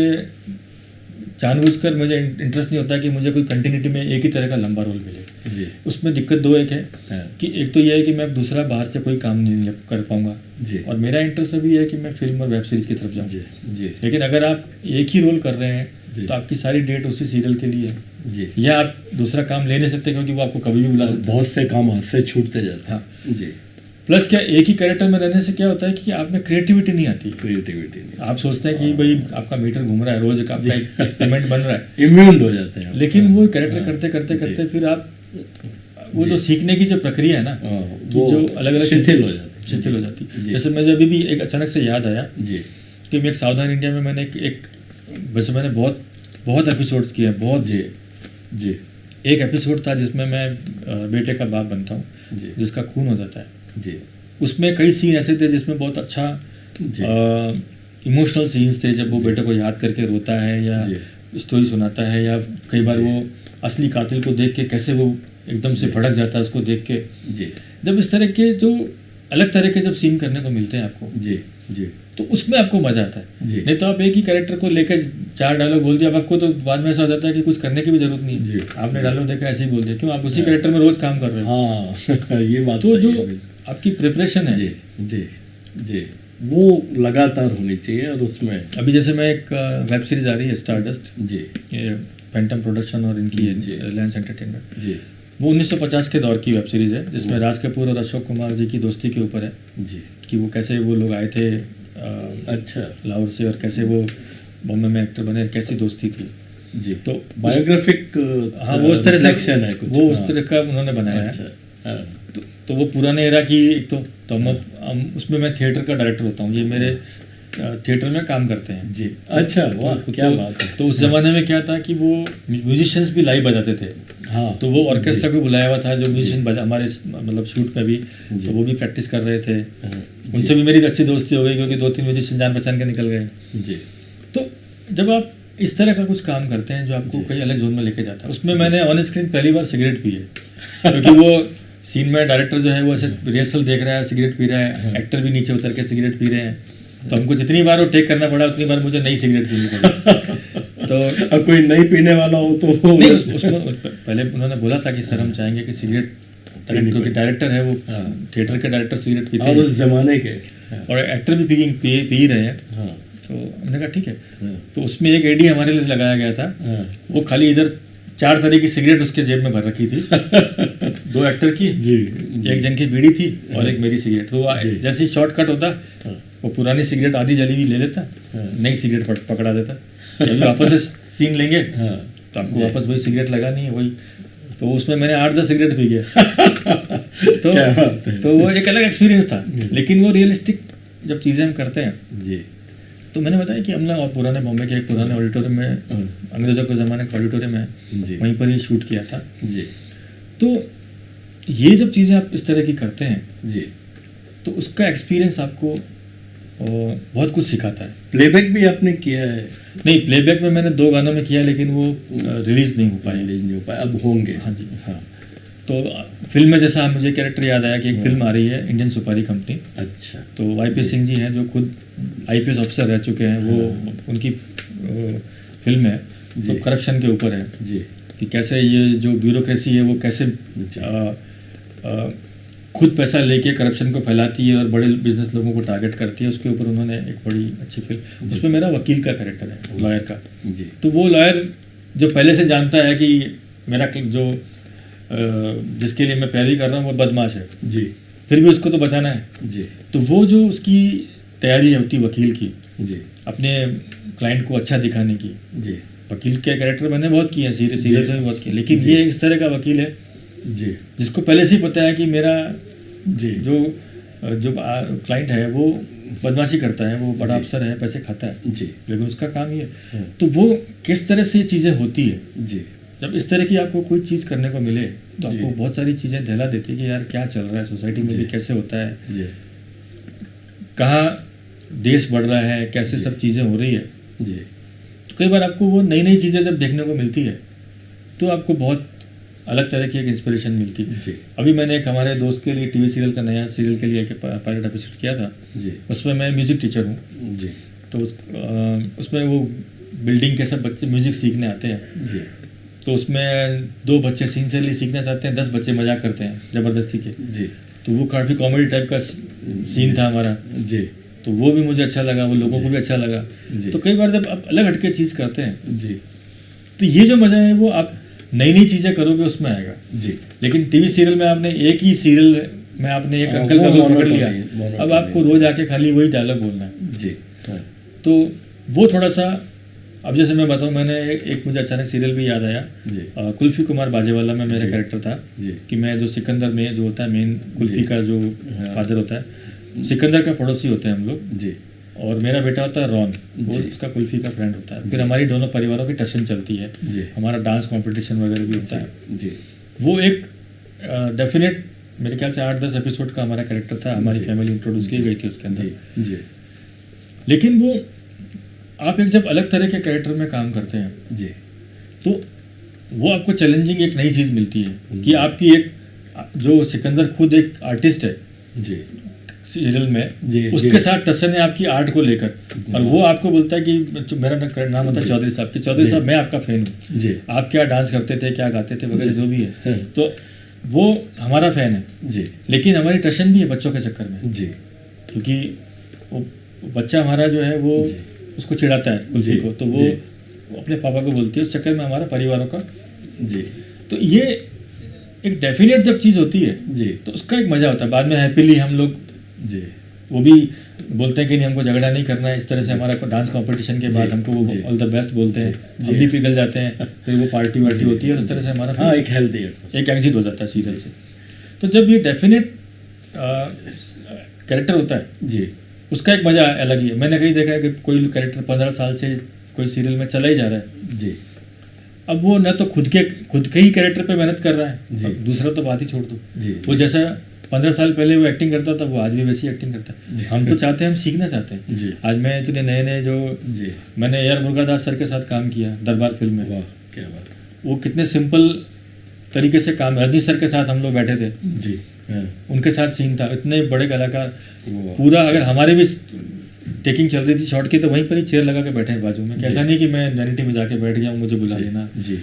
Speaker 4: जानबूझकर मुझे इंटरेस्ट नहीं होता कि मुझे कोई कंटिन्यूटी में एक ही तरह का लंबा रोल मिले।
Speaker 2: जी
Speaker 4: उसमें दिक्कत दो एक है
Speaker 2: हाँ।
Speaker 4: कि एक तो ये है कि मैं दूसरा बाहर से कोई काम नहीं कर पाऊंगा,
Speaker 2: जी
Speaker 4: और मेरा इंटरेस्ट अभी है कि मैं फिल्म और वेब सीरीज की तरफ जाऊँ।
Speaker 2: जी जी
Speaker 4: लेकिन अगर आप एक ही रोल कर रहे
Speaker 2: जी।
Speaker 4: हैं तो आपकी सारी डेट उसी सीरियल के लिए है,
Speaker 2: जी
Speaker 4: या आप दूसरा काम ले नहीं सकते क्योंकि वो आपको कभी भी बुला सकते हैं।
Speaker 2: बहुत से काम हाथ से छूटते जाते
Speaker 4: हाँ।
Speaker 2: हैं। जी
Speaker 4: प्लस क्या एक ही कैरेक्टर में रहने से क्या होता है कि आप में क्रिएटिविटी नहीं आती।
Speaker 2: क्रिएटिविटी नहीं,
Speaker 4: आप सोचते हैं कि भाई आपका मीटर घूम रहा है, रोज का आपका एक पेमेंट बन रहा है,
Speaker 2: इम्यून हो जाते हैं।
Speaker 4: लेकिन वो कैरेक्टर करते करते
Speaker 2: जी।
Speaker 4: करते फिर आप वो जो सीखने की जो प्रक्रिया है ना,
Speaker 2: हाँ,
Speaker 4: कि
Speaker 2: वो
Speaker 4: जो अलग अलग
Speaker 2: शिथिल हो जाती है।
Speaker 4: शिथिल हो जाती है।
Speaker 2: जी।
Speaker 4: जैसे मुझे अभी भी एक अचानक से याद आया
Speaker 2: जी
Speaker 4: कि मैं एक सावधान इंडिया में मैंने एक वैसे मैंने बहुत बहुत एपिसोड्स किए हैं, बहुत।
Speaker 2: जी जी
Speaker 4: एक एपिसोड था जिसमें मैं बेटे का बाप बनता हूँ,
Speaker 2: जी
Speaker 4: जिसका खून हो जाता है।
Speaker 2: जी
Speaker 4: उसमें कई सीन ऐसे थे जिसमें बहुत अच्छा
Speaker 2: जी
Speaker 4: इमोशनल सीन्स थे, जब वो बेटे को याद करके रोता है या स्टोरी सुनाता है, या कई बार वो असली कातिल को देख के कैसे वो एकदम से भड़क जाता है उसको देख के।
Speaker 2: जी
Speaker 4: जब इस तरह के जो अलग तरह के जब सीन करने को मिलते हैं आपको,
Speaker 2: जी जी
Speaker 4: तो उसमें आपको मजा आता है।
Speaker 2: जी।
Speaker 4: नहीं तो आप एक ही कैरेक्टर को लेकर 4 डायलॉग बोल दिया, अब आपको तो बाद में ऐसा हो जाता है कि कुछ करने की भी जरूरत नहीं
Speaker 2: जी।
Speaker 4: है, आपने डायलॉग देखा ऐसे ही बोल दिया, क्यों आप उसी कैरेक्टर में रोज काम कर रहे हो।
Speaker 2: हाँ ये बात
Speaker 4: तो
Speaker 2: सही
Speaker 4: जो
Speaker 2: है, बिल्कुल।
Speaker 4: आपकी प्रिपरेशन है,
Speaker 2: जी जी जी वो लगातार होनी चाहिए, और उसमें
Speaker 4: अभी जैसे मैं एक वेब सीरीज आ रही है स्टारडस्ट,
Speaker 2: जी
Speaker 4: ये पेंटम प्रोडक्शन और इनकी है,
Speaker 2: जी।
Speaker 4: रिलायंस एंटरटेनमेंट।
Speaker 2: जी
Speaker 4: वो 1950 के दौर की वेब सीरीज है, जिसमें राज कपूर और अशोक कुमार जी की दोस्ती के ऊपर है,
Speaker 2: जी
Speaker 4: कि वो कैसे वो लोग आए थे
Speaker 2: अच्छा
Speaker 4: लाहौर से, और कैसे वो बॉम्बे में एक्टर बने, कैसी दोस्ती थी।
Speaker 2: जी
Speaker 4: तो
Speaker 2: बायोग्राफिक
Speaker 4: हाँ वो उस तरह से
Speaker 2: रिफ्लेक्शन है कुछ,
Speaker 4: वो उस
Speaker 2: हाँ।
Speaker 4: तरह का उन्होंने बनाया है।
Speaker 2: अच्छा हाँ,
Speaker 4: तो वो पुराने एरा की एक तो हम उसमें मैं थिएटर का डायरेक्टर होता हूँ, ये मेरे थिएटर में काम करते हैं।
Speaker 2: जी अच्छा वाह क्या
Speaker 4: तो,
Speaker 2: बात है।
Speaker 4: तो उस जमाने में क्या था कि वो म्यूजिशियंस भी लाइव बजाते थे,
Speaker 2: हाँ
Speaker 4: तो वो ऑर्केस्ट्रा को बुलाया हुआ था जो म्यूजिशियन हमारे मतलब शूट में भी,
Speaker 2: जी।
Speaker 4: तो वो भी प्रैक्टिस कर रहे थे।
Speaker 2: हाँ,
Speaker 4: उनसे भी मेरी अच्छी दोस्ती हो गई क्योंकि 2-3 म्यूजिशियन जान पहचान के निकल गए।
Speaker 2: जी
Speaker 4: तो जब आप इस तरह का कुछ काम करते हैं जो आपको कई अलग जोन में लेके जाता है, उसमें मैंने ऑन स्क्रीन पहली बार सिगरेट पी है क्योंकि वो सीन में डायरेक्टर जो है वो ऐसे रिहर्सल देख रहा है, सिगरेट पी रहा है, एक्टर भी नीचे उतर के सिगरेट पी रहे हैं, तो हमको जितनी बार वो टेक करना पड़ा उतनी बार मुझे नई सिगरेट पीनी पड़ी। तो
Speaker 2: अब कोई नहीं पीने वाला हो तो
Speaker 4: नहीं उसमें पहले उन्होंने बोला था कि सर हम चाहेंगे कि सिगरेट, क्योंकि डायरेक्टर है वो, थिएटर के डायरेक्टर सिगरेट पीते
Speaker 2: और
Speaker 4: हैं
Speaker 2: उस जमाने के
Speaker 4: और एक्टर भी पी रहे हैं।
Speaker 2: हाँ
Speaker 4: तो हमने कहा ठीक है।
Speaker 2: हाँ।
Speaker 4: तो उसमें एक एडी हमारे लिए लगाया गया था,
Speaker 2: हाँ।
Speaker 4: वो खाली इधर 4 तरह की सिगरेट उसके जेब में भर रखी थी 2 एक्टर की,
Speaker 2: जी
Speaker 4: एक जन की बीड़ी थी और एक मेरी सिगरेट। तो वो
Speaker 2: जी।
Speaker 4: जैसे ही शॉर्टकट होता
Speaker 2: हाँ।
Speaker 4: वो पुरानी सिगरेट आधी जली हुई ले लेता,
Speaker 2: हाँ।
Speaker 4: नई सिगरेट पकड़ा देता, अभी वापस से सीन लेंगे
Speaker 2: हाँ।
Speaker 4: तो आपको वापस वही सिगरेट लगानी है वही। तो उसमें मैंने 8-10 सिगरेट पी गया तो
Speaker 2: क्या बात है।
Speaker 4: तो वो एक अलग एक्सपीरियंस था, लेकिन वो रियलिस्टिक जब चीज़ें हम करते हैं,
Speaker 2: जी
Speaker 4: तो मैंने बताया कि हमने और पुराने बॉम्बे के एक पुराने ऑडिटोरियम में, अंग्रेजों के ज़माने का ऑडिटोरियम है,
Speaker 2: जी
Speaker 4: वहीं पर ही शूट किया था।
Speaker 2: जी
Speaker 4: तो ये जब चीज़ें आप इस तरह की करते हैं
Speaker 2: जी
Speaker 4: तो उसका एक्सपीरियंस आपको बहुत कुछ सिखाता है।
Speaker 2: प्लेबैक भी आपने किया है?
Speaker 4: नहीं, प्लेबैक में मैंने 2 गानों में किया लेकिन वो रिलीज नहीं हो पाए।
Speaker 2: रिलीज नहीं हो पाए, अब होंगे।
Speaker 4: हाँ जी हाँ। तो फिल्म में जैसा मुझे कैरेक्टर याद आया कि एक फिल्म आ रही है इंडियन सुपारी कंपनी,
Speaker 2: अच्छा
Speaker 4: तो वाईपी सिंह जी हैं जो खुद आईपीएस ऑफिसर रह चुके हैं, वो उनकी फिल्म है तो करप्शन के ऊपर है
Speaker 2: जी
Speaker 4: कि कैसे ये जो ब्यूरोक्रेसी है वो कैसे खुद पैसा लेके करप्शन को फैलाती है और बड़े बिजनेस लोगों को टारगेट करती है। उसके ऊपर उन्होंने एक बड़ी अच्छी फिल्म, जिसमें मेरा वकील का कैरेक्टर है, लॉयर का।
Speaker 2: जी
Speaker 4: तो वो लॉयर जो पहले से जानता है कि मेरा जो जिसके लिए मैं पैरवी कर रहा हूँ वो बदमाश है,
Speaker 2: जी
Speaker 4: फिर भी उसको तो बचाना है।
Speaker 2: जी
Speaker 4: तो वो जो उसकी तैयारी होती है वकील की,
Speaker 2: जी
Speaker 4: अपने क्लाइंट को अच्छा दिखाने की,
Speaker 2: जी
Speaker 4: वकील के कैरेक्टर मैंने बहुत किए हैं, सीरियस में भी बहुत किए, लेकिन ये इस तरह का वकील है
Speaker 2: जी
Speaker 4: जिसको पहले से ही पता है कि मेरा
Speaker 2: जी
Speaker 4: जो क्लाइंट है वो बदमाशी करता है, वो बड़ा अफसर है, पैसे खाता है,
Speaker 2: जी
Speaker 4: लेकिन उसका काम ये है। तो वो किस तरह से ये चीज़ें होती है,
Speaker 2: जी
Speaker 4: जब इस तरह की आपको कोई चीज़ करने को मिले तो
Speaker 2: जी।
Speaker 4: आपको बहुत सारी चीज़ें दिला देती है कि यार क्या चल रहा है सोसाइटी में, भी कैसे होता है,
Speaker 2: जी
Speaker 4: कहाँ देश बढ़ रहा है, कैसे सब चीज़ें हो रही है।
Speaker 2: जी
Speaker 4: तो कई बार आपको वो नई नई चीज़ें जब देखने को मिलती है तो आपको बहुत अलग तरह की एक इंस्पिरेशन मिलती है।
Speaker 2: जी
Speaker 4: अभी मैंने एक हमारे दोस्त के लिए टीवी सीरियल का नया सीरियल के लिए एक पायलट एपिसोड किया था,
Speaker 2: जी
Speaker 4: उसमें मैं म्यूज़िक टीचर हूँ।
Speaker 2: जी
Speaker 4: तो उसमें वो बिल्डिंग के सब बच्चे म्यूजिक सीखने आते हैं,
Speaker 2: जी
Speaker 4: तो उसमें 2 बच्चे सिंसियरली सीखना चाहते हैं, 10 बच्चे मजाक करते हैं ज़बरदस्ती के।
Speaker 2: जी
Speaker 4: तो वो काफ़ी कॉमेडी टाइप का सीन था हमारा,
Speaker 2: जी
Speaker 4: तो वो भी मुझे अच्छा लगा, वो लोगों को भी अच्छा लगा।
Speaker 2: जी।
Speaker 4: तो कई बार जब आप अलग हटके चीज़ करते हैं
Speaker 2: जी
Speaker 4: तो ये जो मज़ा है वो आप नई नई चीज़ें करोगे उसमें आएगा।
Speaker 2: जी
Speaker 4: लेकिन टीवी सीरियल में आपने एक ही सीरियल में आपने एक
Speaker 2: हाँ,
Speaker 4: अंकल का
Speaker 2: वो
Speaker 4: रोल पकड़
Speaker 2: मोनोटोनी,
Speaker 4: लिया,
Speaker 2: मोनोटोनी।
Speaker 4: अब आपको रोज आके खाली वही डायलॉग बोलना है।
Speaker 2: जी हाँ
Speaker 4: तो वो थोड़ा सा, अब जैसे मैं बताऊं, मैंने एक मुझे अचानक सीरियल भी याद आया,
Speaker 2: जी
Speaker 4: कुल्फी कुमार बाजेवाला में मेरा
Speaker 2: जी।
Speaker 4: कैरेक्टर था
Speaker 2: जी
Speaker 4: कि मैं जो सिकंदर में जो होता है मेन कुल्फी
Speaker 2: जी।
Speaker 4: का जो फादर होता है, सिकंदर का पड़ोसी होते हैं हम लोग,
Speaker 2: जी
Speaker 4: और मेरा बेटा होता है रॉन, वो
Speaker 2: जी।
Speaker 4: उसका कुल्फी का फ्रेंड होता है। फिर हमारी दोनों परिवारों की टशन चलती है,
Speaker 2: जी।
Speaker 4: हमारा डांस कंपटीशन वगैरह भी होता है।
Speaker 2: जी
Speaker 4: वो एक डेफिनेट मेरे ख्याल से 8-10 एपिसोड का हमारा कैरेक्टर था, हमारी
Speaker 2: जी।
Speaker 4: फैमिली इंट्रोड्यूस की
Speaker 2: जी।
Speaker 4: गई थी उसके अंदर।
Speaker 2: जी जी
Speaker 4: लेकिन वो आप एक जब अलग तरह के कैरेक्टर में काम करते हैं
Speaker 2: जी
Speaker 4: तो वो आपको चैलेंजिंग एक नई चीज़ मिलती है कि आपकी एक जो सिकंदर खुद एक आर्टिस्ट है
Speaker 2: जी
Speaker 4: सीरियल में,
Speaker 2: जी,
Speaker 4: उसके
Speaker 2: जी।
Speaker 4: साथ टसन है आपकी आर्ट को लेकर, और वो आपको बोलता है कि मेरा नाम होता है चौधरी साहब, कि चौधरी
Speaker 2: जी।
Speaker 4: साहब मैं आपका फैन हूँ,
Speaker 2: जी
Speaker 4: आप क्या डांस करते थे, क्या गाते थे वगैरह जो भी है,
Speaker 2: हाँ।
Speaker 4: तो वो हमारा फैन है।
Speaker 2: जी
Speaker 4: लेकिन हमारी टशन भी है बच्चों के चक्कर में,
Speaker 2: जी
Speaker 4: क्योंकि वो बच्चा हमारा जो है वो
Speaker 2: जी।
Speaker 4: उसको चिढ़ाता है कुल्फी
Speaker 2: जी,
Speaker 4: को, तो वो
Speaker 2: जी।
Speaker 4: वो अपने पापा को बोलती है, उस चक्कर में हमारा परिवारों का।
Speaker 2: जी
Speaker 4: तो ये एक डेफिनेट जब चीज़ होती है
Speaker 2: जी
Speaker 4: तो उसका एक मज़ा होता है। बाद में हैप्पीली हम लोग
Speaker 2: जी
Speaker 4: वो भी बोलते हैं कि नहीं हमको झगड़ा नहीं करना है, इस तरह से हमारा डांस कंपटीशन के बाद
Speaker 2: जी,
Speaker 4: हमको वो
Speaker 2: जी।
Speaker 4: ऑल द बेस्ट बोलते हैं,
Speaker 2: जी,
Speaker 4: हम
Speaker 2: जी।
Speaker 4: भी पिघल जाते हैं, फिर वो पार्टी वार्टी होती है और इस तरह से हमारा
Speaker 2: हाँ
Speaker 4: फिर
Speaker 2: एक हेल्दी
Speaker 4: एक एग्जिट हो जाता है सीरियल से। तो जब ये डेफिनेट कैरेक्टर होता है
Speaker 2: जी
Speaker 4: उसका एक मज़ा अलग ही है। मैंने कहीं देखा है कि कोई कैरेक्टर 15 साल से कोई सीरियल में चला ही जा रहा है,
Speaker 2: जी
Speaker 4: अब वो ना तो खुद के ही कैरेक्टर पे मेहनत कर रहा है,
Speaker 2: जी।
Speaker 4: अब दूसरा तो बात ही छोड़ दो।
Speaker 2: जी
Speaker 4: वो जैसा 15 साल पहले वो एक्टिंग करता था वो आज भी वैसी एक्टिंग करता
Speaker 2: जी।
Speaker 4: है। हम तो चाहते हैं, हम सीखना चाहते हैं।
Speaker 2: जी।
Speaker 4: आज मैं इतने नए नए जो
Speaker 2: जी
Speaker 4: मैंने AR मुर्गादास सर के साथ काम किया दरबार फिल्म में,
Speaker 2: वाह क्या बात
Speaker 4: वो कितने सिंपल तरीके से काम, रजनी सर के साथ हम लोग बैठे थे,
Speaker 2: जी हाँ
Speaker 4: उनके साथ सीन था, इतने बड़े कलाकार
Speaker 2: वाह।
Speaker 4: पूरा, अगर हमारे भी टेकिंग चल रही थी शॉट की तो वहीं पर ही चेयर लगा के बैठे हैं बाजू में, ऐसा नहीं कि मैं वैनिटी में जाके बैठ गया हूँ मुझे बुला लेना।
Speaker 2: जी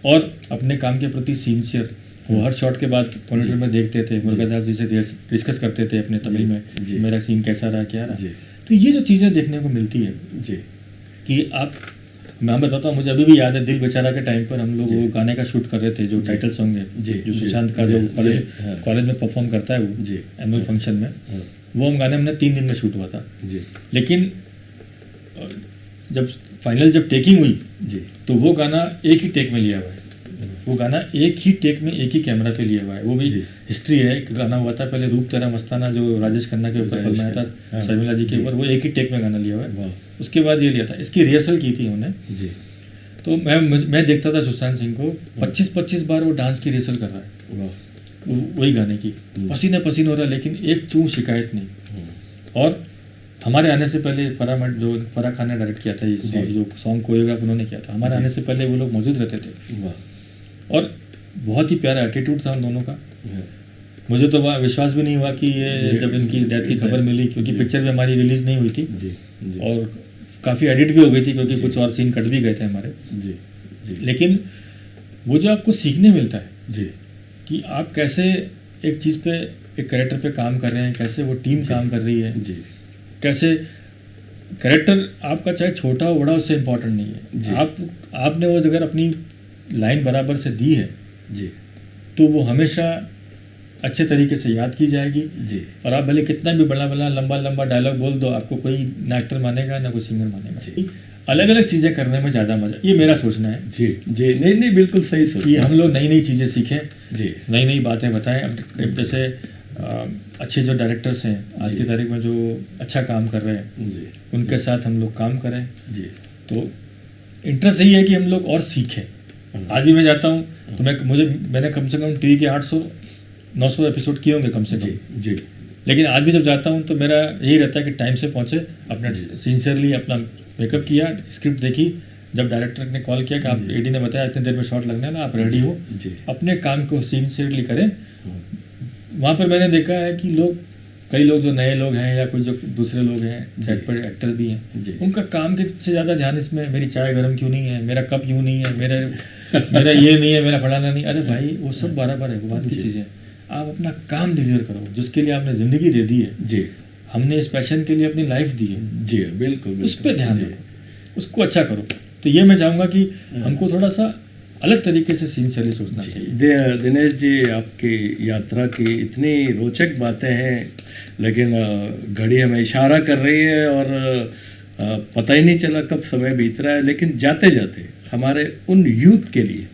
Speaker 4: और अपने काम के प्रति सिंसियर, वो हर शॉट के बाद मॉनिटर में देखते थे, मुर्गादास जी से डिस्कस करते थे अपने तमिल में,
Speaker 2: जी।
Speaker 4: मेरा सीन कैसा रहा क्या रहा।
Speaker 2: जी
Speaker 4: तो ये जो चीज़ें देखने को मिलती है
Speaker 2: जी
Speaker 4: कि मैं बताता हूँ, मुझे अभी भी याद है दिल बेचारा के टाइम पर हम लोग
Speaker 2: जी।
Speaker 4: वो गाने का शूट कर रहे थे जो टाइटल सॉन्ग है,
Speaker 2: जी,
Speaker 4: जो
Speaker 2: जी,
Speaker 4: सुशांत का
Speaker 2: जी,
Speaker 4: जो
Speaker 2: जी, हाँ।
Speaker 4: कॉलेज में परफॉर्म करता है वो
Speaker 2: जी,
Speaker 4: एनुअल
Speaker 2: हाँ।
Speaker 4: फंक्शन में,
Speaker 2: हाँ।
Speaker 4: वो हम गाने हमने 3 दिन में शूट हुआ था।
Speaker 2: जी
Speaker 4: लेकिन जब फाइनल जब टेकिंग हुई
Speaker 2: जी
Speaker 4: तो वो गाना एक ही टेक में लिया हुआ है, वो गाना एक ही टेक में एक ही कैमरा पे लिया हुआ है। वो भी
Speaker 2: जी।
Speaker 4: हिस्ट्री है, एक गाना हुआ था पहले रूप तेरा मस्ताना जो राजेश खन्ना के ऊपर
Speaker 2: राजेश
Speaker 4: बनाया था,
Speaker 2: हाँ।
Speaker 4: शर्मिला जी के
Speaker 2: जी।
Speaker 4: ऊपर, वो एक ही टेक में गाना लिया हुआ है।
Speaker 2: वाह
Speaker 4: उसके बाद ये लिया था, इसकी रिहर्सल की थी उन्होंने।
Speaker 2: जी
Speaker 4: तो मैं देखता था सुशांत सिंह को 25-25 बार वो डांस की रिहर्सल कर रहा है
Speaker 2: वाह
Speaker 4: वही गाने की, पसीने पसीने हो रहा है, लेकिन एक चूं शिकायत नहीं। और हमारे आने से पहले फराह खान ने डायरेक्ट किया था ये
Speaker 2: जी।
Speaker 4: जो सॉन्ग कोरियोग्राफ उन्होंने किया था, हमारे
Speaker 2: जी।
Speaker 4: आने से पहले वो लोग मौजूद रहते थे।
Speaker 2: वाह
Speaker 4: और बहुत ही प्यारा एटीट्यूड था उन दोनों का।
Speaker 2: हाँ।
Speaker 4: मुझे तो विश्वास भी नहीं हुआ कि ये
Speaker 2: जी।
Speaker 4: जब इनकी डेथ की खबर मिली, क्योंकि
Speaker 2: जी।
Speaker 4: पिक्चर भी हमारी रिलीज नहीं हुई थी
Speaker 2: जी जी
Speaker 4: और काफ़ी एडिट भी हो गई थी, क्योंकि
Speaker 2: जी।
Speaker 4: कुछ और सीन कट भी गए थे हमारे।
Speaker 2: जी जी
Speaker 4: लेकिन वो जो आपको सीखने मिलता है
Speaker 2: जी
Speaker 4: कि आप कैसे एक चीज़ पे, एक कैरेक्टर पे काम कर रहे हैं, कैसे वो टीम काम कर रही है,
Speaker 2: जी
Speaker 4: कैसे कैरेक्टर आपका चाहे छोटा हो बड़ा उससे इम्पोर्टेंट नहीं
Speaker 2: जी।
Speaker 4: है। आपने वो अगर अपनी लाइन बराबर से दी है
Speaker 2: जी
Speaker 4: तो वो हमेशा अच्छे तरीके से याद की जाएगी।
Speaker 2: जी
Speaker 4: और आप भले कितना भी बड़ा बड़ा लंबा लंबा डायलॉग बोल दो, आपको कोई ना एक्टर मानेगा ना कोई सिंगर मानेगा।
Speaker 2: जी।
Speaker 4: अलग अलग चीज़ें करने में ज़्यादा मजा, ये मेरा सोचना है
Speaker 2: जी जी नहीं नहीं बिल्कुल सही सोच
Speaker 4: कि हम लोग नई नई चीज़ें सीखें,
Speaker 2: जी
Speaker 4: नई नई बातें बताएं। अब जैसे अच्छे जो डायरेक्टर्स हैं आज
Speaker 2: जी।
Speaker 4: की तारीख में जो अच्छा काम कर रहे हैं
Speaker 2: जी
Speaker 4: उनके साथ हम लोग काम करें।
Speaker 2: जी
Speaker 4: तो इंटरेस्ट यही है कि हम लोग और सीखें। आज भी मैं जाता हूँ तो मैंने कम से कम टीवी के 800-900 एपिसोड किए होंगे कम से
Speaker 2: जी
Speaker 4: कम।
Speaker 2: जी
Speaker 4: लेकिन आज भी जब जाता हूँ तो मेरा यही रहता है कि टाइम से पहुँचे, अपना सिंसियरली अपना मेकअप किया, स्क्रिप्ट देखी, जब डायरेक्टर ने कॉल किया कि आप एडी ने बताया इतनी देर में शॉट लगने वाला, आप रेडी हो,
Speaker 2: जी
Speaker 4: अपने काम को सिंसियरली करें। वहाँ पर मैंने देखा है कि लोग कई लोग जो नए लोग हैं या कोई जो दूसरे लोग हैं सेट पर एक्टर भी
Speaker 2: जी।
Speaker 4: हैं, उनका काम के से ज़्यादा ध्यान इसमें मेरी चाय गर्म क्यों नहीं है, मेरा कप यूँ नहीं है, मेरा ये नहीं है, मेरा फलाना नहीं। अरे भाई वो सब बराबर है, वो बात की चीज़ें। आप अपना काम डिलीवर करो, जिसके लिए आपने ज़िंदगी दे दी है,
Speaker 2: जी
Speaker 4: हमने इस पैशन के लिए अपनी लाइफ दी है,
Speaker 2: जी बिल्कुल
Speaker 4: उस पर ध्यान
Speaker 2: जी।
Speaker 4: दो, उसको अच्छा करो। तो ये मैं चाहूँगा कि हमको थोड़ा सा अलग तरीके से सिंसियरली सोचना चाहिए।
Speaker 2: दिनेश जी, आपकी यात्रा की इतनी रोचक बातें हैं, लेकिन घड़ी हमें इशारा कर रही है और पता ही नहीं चला कब समय बीत रहा है। लेकिन जाते जाते हमारे उन यूथ के लिए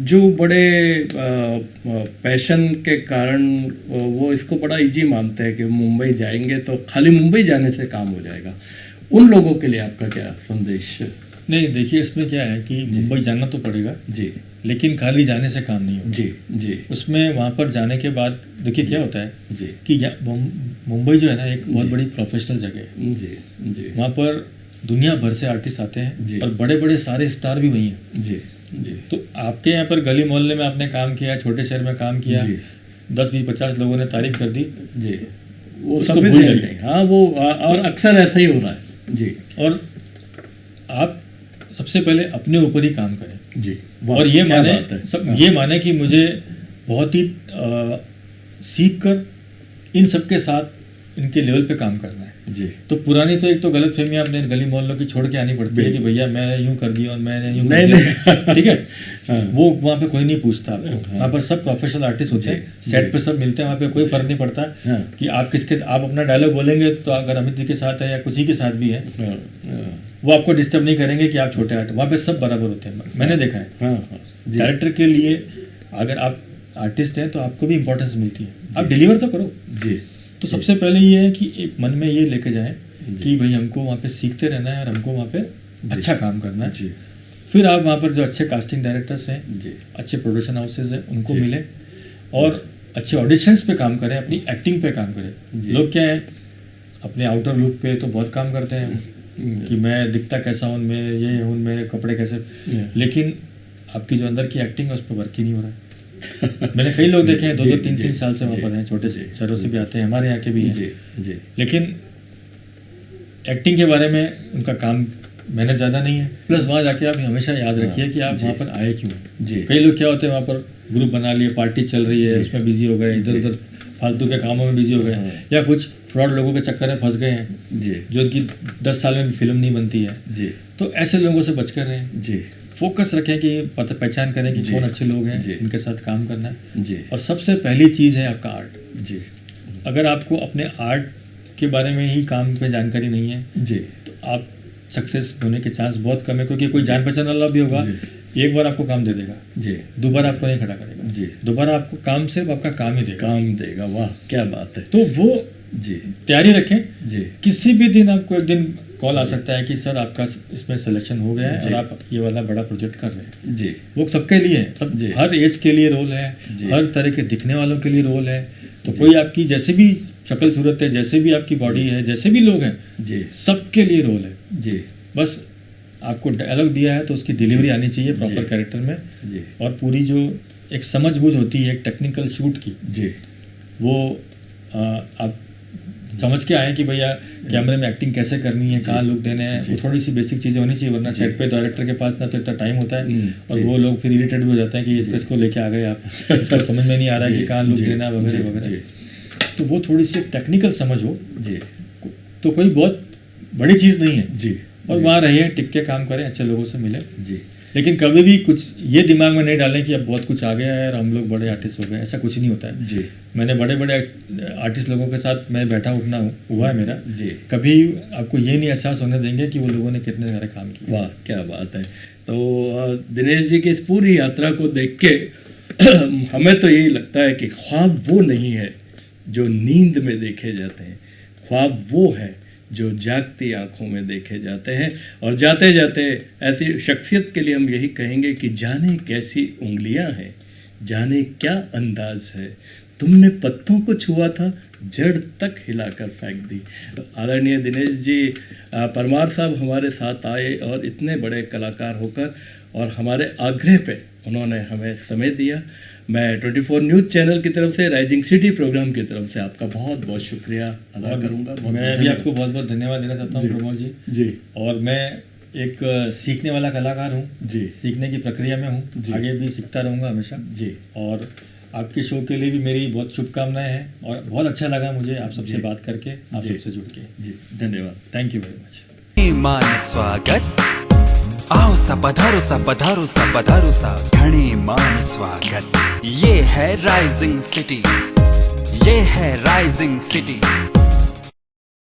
Speaker 2: जो बड़े पैशन के कारण वो इसको बड़ा इजी मानते हैं कि मुंबई जाएंगे तो खाली मुंबई जाने से काम हो जाएगा, उन लोगों के लिए आपका क्या संदेश?
Speaker 4: नहीं, देखिए इसमें क्या है कि मुंबई जाना तो पड़ेगा
Speaker 2: जी,
Speaker 4: लेकिन खाली जाने से काम नहीं होगा।
Speaker 2: जी जी
Speaker 4: उसमें वहाँ पर जाने के बाद देखिए क्या होता है
Speaker 2: जी
Speaker 4: कि मुंबई जो है ना एक बहुत बड़ी प्रोफेशनल जगह है।
Speaker 2: जी जी
Speaker 4: वहाँ पर दुनिया भर से आर्टिस्ट आते
Speaker 2: जी।
Speaker 4: हैं और बड़े बड़े सारे स्टार भी वहीं हैं।
Speaker 2: जी जी
Speaker 4: तो आपके यहाँ पर गली मोहल्ले में आपने काम किया, छोटे शहर में काम किया,
Speaker 2: जी।
Speaker 4: 10-20-50 लोगों ने तारीफ कर दी,
Speaker 2: जी, वो
Speaker 4: उसको
Speaker 2: सफेद
Speaker 4: भूल
Speaker 2: है
Speaker 4: जाइए।
Speaker 2: नहीं। हाँ वो और अक्सर ऐसा ही हो रहा है। जी
Speaker 4: और आप सबसे पहले अपने ऊपर ही काम करें।
Speaker 2: जी,
Speaker 4: और ये
Speaker 2: क्या
Speaker 4: माने
Speaker 2: बात है।
Speaker 4: ये माने कि मुझे बहुत ही सीख कर इन सबके साथ इनके लेवल पे काम करना है।
Speaker 2: जी
Speaker 4: तो पुरानी तो एक तो गलत फहमियाँ अपने गली मोहल्लों की छोड़ के आनी पड़ती है कि भैया मैंने यूं कर दिया और मैंने यूं कर
Speaker 2: नहीं,
Speaker 4: दिया। ठीक है,
Speaker 2: हाँ।
Speaker 4: वो वहाँ पे कोई नहीं पूछता आपको। वहाँ पर सब प्रोफेशनल आर्टिस्ट होते हैं, सेट पे सब मिलते हैं, वहाँ पे कोई फर्क नहीं पड़ता
Speaker 2: हाँ।
Speaker 4: कि आप आप अपना डायलॉग बोलेंगे तो अगर अमित जी के साथ है या किसी के साथ भी है,
Speaker 2: हाँ, हाँ,
Speaker 4: वो आपको डिस्टर्ब नहीं करेंगे कि आप छोटे आर्टिस्ट। वहाँ पे सब बराबर होते हैं, मैंने देखा है।
Speaker 2: हाँ, हाँ, जी
Speaker 4: डायरेक्टर के लिए अगर आप आर्टिस्ट हैं तो आपको भी इंपॉर्टेंस मिलती है, आप डिलीवर तो करो।
Speaker 2: जी
Speaker 4: तो सबसे पहले ये है कि एक मन में ये लेके जाएं
Speaker 2: जी।
Speaker 4: कि भाई हमको वहाँ पे सीखते रहना है और हमको वहाँ पे अच्छा काम करना है।
Speaker 2: जी
Speaker 4: फिर आप वहाँ पर जो अच्छे कास्टिंग डायरेक्टर्स हैं,
Speaker 2: जी
Speaker 4: अच्छे प्रोडक्शन हाउसेज हैं, उनको
Speaker 2: जी।
Speaker 4: मिले और अच्छे ऑडिशंस पे काम करें, अपनी एक्टिंग पे काम
Speaker 2: जी।
Speaker 4: करें। लोग क्या है अपने आउटर लुक पे तो बहुत काम करते हैं कि मैं दिखता कैसा हूँ, मैं ये हूँ, मेरे कपड़े कैसे, लेकिन आपकी जो अंदर की एक्टिंग है उस पर वर्क ही नहीं हो रहा है। मैंने कई लोग देखे हैं 2-2, 3-3 साल से वहाँ पर हैं, छोटे से शहरों से भी आते हैं, हमारे यहाँ के भी हैं,
Speaker 2: जी जी
Speaker 4: लेकिन एक्टिंग के बारे में उनका काम मेहनत ज़्यादा नहीं है। प्लस वहाँ जाके आप हमेशा याद रखिए कि आप वहाँ पर आए क्यों हैं।
Speaker 2: जी।
Speaker 4: कई लोग क्या होते हैं वहाँ पर ग्रुप बना लिए, पार्टी चल रही है, उसमें बिजी हो गए, इधर उधर फालतू के कामों में बिजी हो गए, या कुछ फ्रॉड लोगों के चक्कर में फंस गए हैं
Speaker 2: जी
Speaker 4: जो उनकी 10 साल में भी फिल्म नहीं बनती है।
Speaker 2: जी
Speaker 4: तो ऐसे लोगों से बच कर रहें,
Speaker 2: जी
Speaker 4: फोकस रखें कि पहचान करें कि
Speaker 2: जी।
Speaker 4: कौन अच्छे लोग हैं,
Speaker 2: जी।
Speaker 4: इनके साथ काम करना है।
Speaker 2: जी
Speaker 4: और सबसे पहली चीज़ है आपका आर्ट।
Speaker 2: जी
Speaker 4: अगर आपको अपने आर्ट के बारे में ही काम पे जानकारी नहीं है
Speaker 2: जी
Speaker 4: तो आप सक्सेस होने के चांस बहुत कम है, क्योंकि कोई जान पहचान वाला भी होगा, एक बार आपको काम दे देगा,
Speaker 2: जी
Speaker 4: दोबारा आपको नहीं खड़ा करेगा,
Speaker 2: जी
Speaker 4: दोबारा आपको काम सिर्फ आपका काम ही देगा।
Speaker 2: काम देगा। वाह क्या बात है।
Speaker 4: तो वो
Speaker 2: जी
Speaker 4: तैयारी रखें,
Speaker 2: जी
Speaker 4: किसी भी दिन आपको एक दिन कॉल आ सकता है कि सर आपका इसमें सिलेक्शन हो गया है
Speaker 2: जी।
Speaker 4: और आप ये वाला बड़ा प्रोजेक्ट कर रहे हैं।
Speaker 2: जी
Speaker 4: वो सबके लिए है, सब
Speaker 2: जी।
Speaker 4: हर एज के लिए रोल है,
Speaker 2: जी।
Speaker 4: हर तरह के दिखने वालों के लिए रोल है। तो कोई आपकी जैसे भी शक्ल सूरत है, जैसे भी आपकी बॉडी है, जैसे भी लोग हैं,
Speaker 2: जी
Speaker 4: सबके लिए रोल है।
Speaker 2: जी
Speaker 4: बस आपको डायलॉग दिया है तो उसकी डिलीवरी आनी चाहिए प्रॉपर
Speaker 2: जी।
Speaker 4: कैरेक्टर में,
Speaker 2: जी
Speaker 4: और पूरी जो एक समझ बूझ होती है एक टेक्निकल शूट की,
Speaker 2: जी
Speaker 4: वो आप समझ के आए कि भैया कैमरे में एक्टिंग कैसे करनी है, कहाँ लुक देने हैं,
Speaker 2: जी।
Speaker 4: वो थोड़ी सी बेसिक चीज़ें होनी चाहिए, वरना
Speaker 2: जी।
Speaker 4: सेट पे डायरेक्टर के पास ना तो इतना टाइम होता है और
Speaker 2: जी।
Speaker 4: वो लोग फिर इरिटेट भी हो जाते हैं कि इसको लेके आ गए आप, इसको समझ में नहीं आ रहा है
Speaker 2: जी,
Speaker 4: कि कहाँ लुक
Speaker 2: जी,
Speaker 4: देना है वगैरह
Speaker 2: जी,
Speaker 4: वगैरह।
Speaker 2: जी।
Speaker 4: तो वो थोड़ी सी टेक्निकल समझ हो
Speaker 2: जी
Speaker 4: तो कोई बहुत बड़ी चीज़ नहीं है।
Speaker 2: जी
Speaker 4: और
Speaker 2: जी।
Speaker 4: वहाँ रहिए, टिक के काम करें, अच्छे लोगों से मिले,
Speaker 2: जी
Speaker 4: लेकिन कभी भी कुछ ये दिमाग में नहीं डालें कि अब बहुत कुछ आ गया है और हम लोग बड़े आर्टिस्ट हो गए, ऐसा कुछ नहीं होता है।
Speaker 2: जी
Speaker 4: मैंने बड़े बड़े आर्टिस्ट लोगों के साथ मैं बैठा उठना हुआ है मेरा,
Speaker 2: जी
Speaker 4: कभी आपको ये नहीं एहसास होने देंगे कि वो लोगों ने कितने सारे काम किए।
Speaker 2: वाह क्या बात है। तो दिनेश जी की इस पूरी यात्रा को देख के हमें तो यही लगता है कि ख्वाब वो नहीं है जो नींद में देखे जाते हैं, ख्वाब वो है जो जागती आंखों में देखे जाते हैं। और जाते जाते ऐसी शख्सियत के लिए हम यही कहेंगे कि जाने कैसी उंगलियां हैं, जाने क्या अंदाज है, तुमने पत्तों को छुआ था, जड़ तक हिलाकर फेंक दी। आदरणीय दिनेश जी परमार साहब हमारे साथ आए और इतने बड़े कलाकार होकर और हमारे आग्रह पे उन्होंने हमें समय दिया। मैं 24 न्यूज़ चैनल की तरफ से, राइजिंग सिटी प्रोग्राम की तरफ से आपका बहुत बहुत शुक्रिया अदा करूँगा।
Speaker 4: मैं भी आपको बहुत बहुत धन्यवाद देना चाहता हूँ प्रमोद जी।
Speaker 2: जी।
Speaker 4: और मैं एक सीखने वाला कलाकार हूँ
Speaker 2: जी।
Speaker 4: सीखने की प्रक्रिया में हूँ, आगे भी सीखता रहूँगा हमेशा
Speaker 2: जी।
Speaker 4: और आपके शो के लिए भी मेरी बहुत शुभकामनाएं हैं और बहुत अच्छा लगा मुझे आप सबसे बात करके, आप सबसे जुड़ के।
Speaker 2: जी, धन्यवाद।
Speaker 4: Thank you very much.
Speaker 1: मान स्वागत, आओ सा पधारो सा पधारो सा पधारो सा, घणे मान स्वागत। ये है राइजिंग सिटी, ये है राइजिंग सिटी।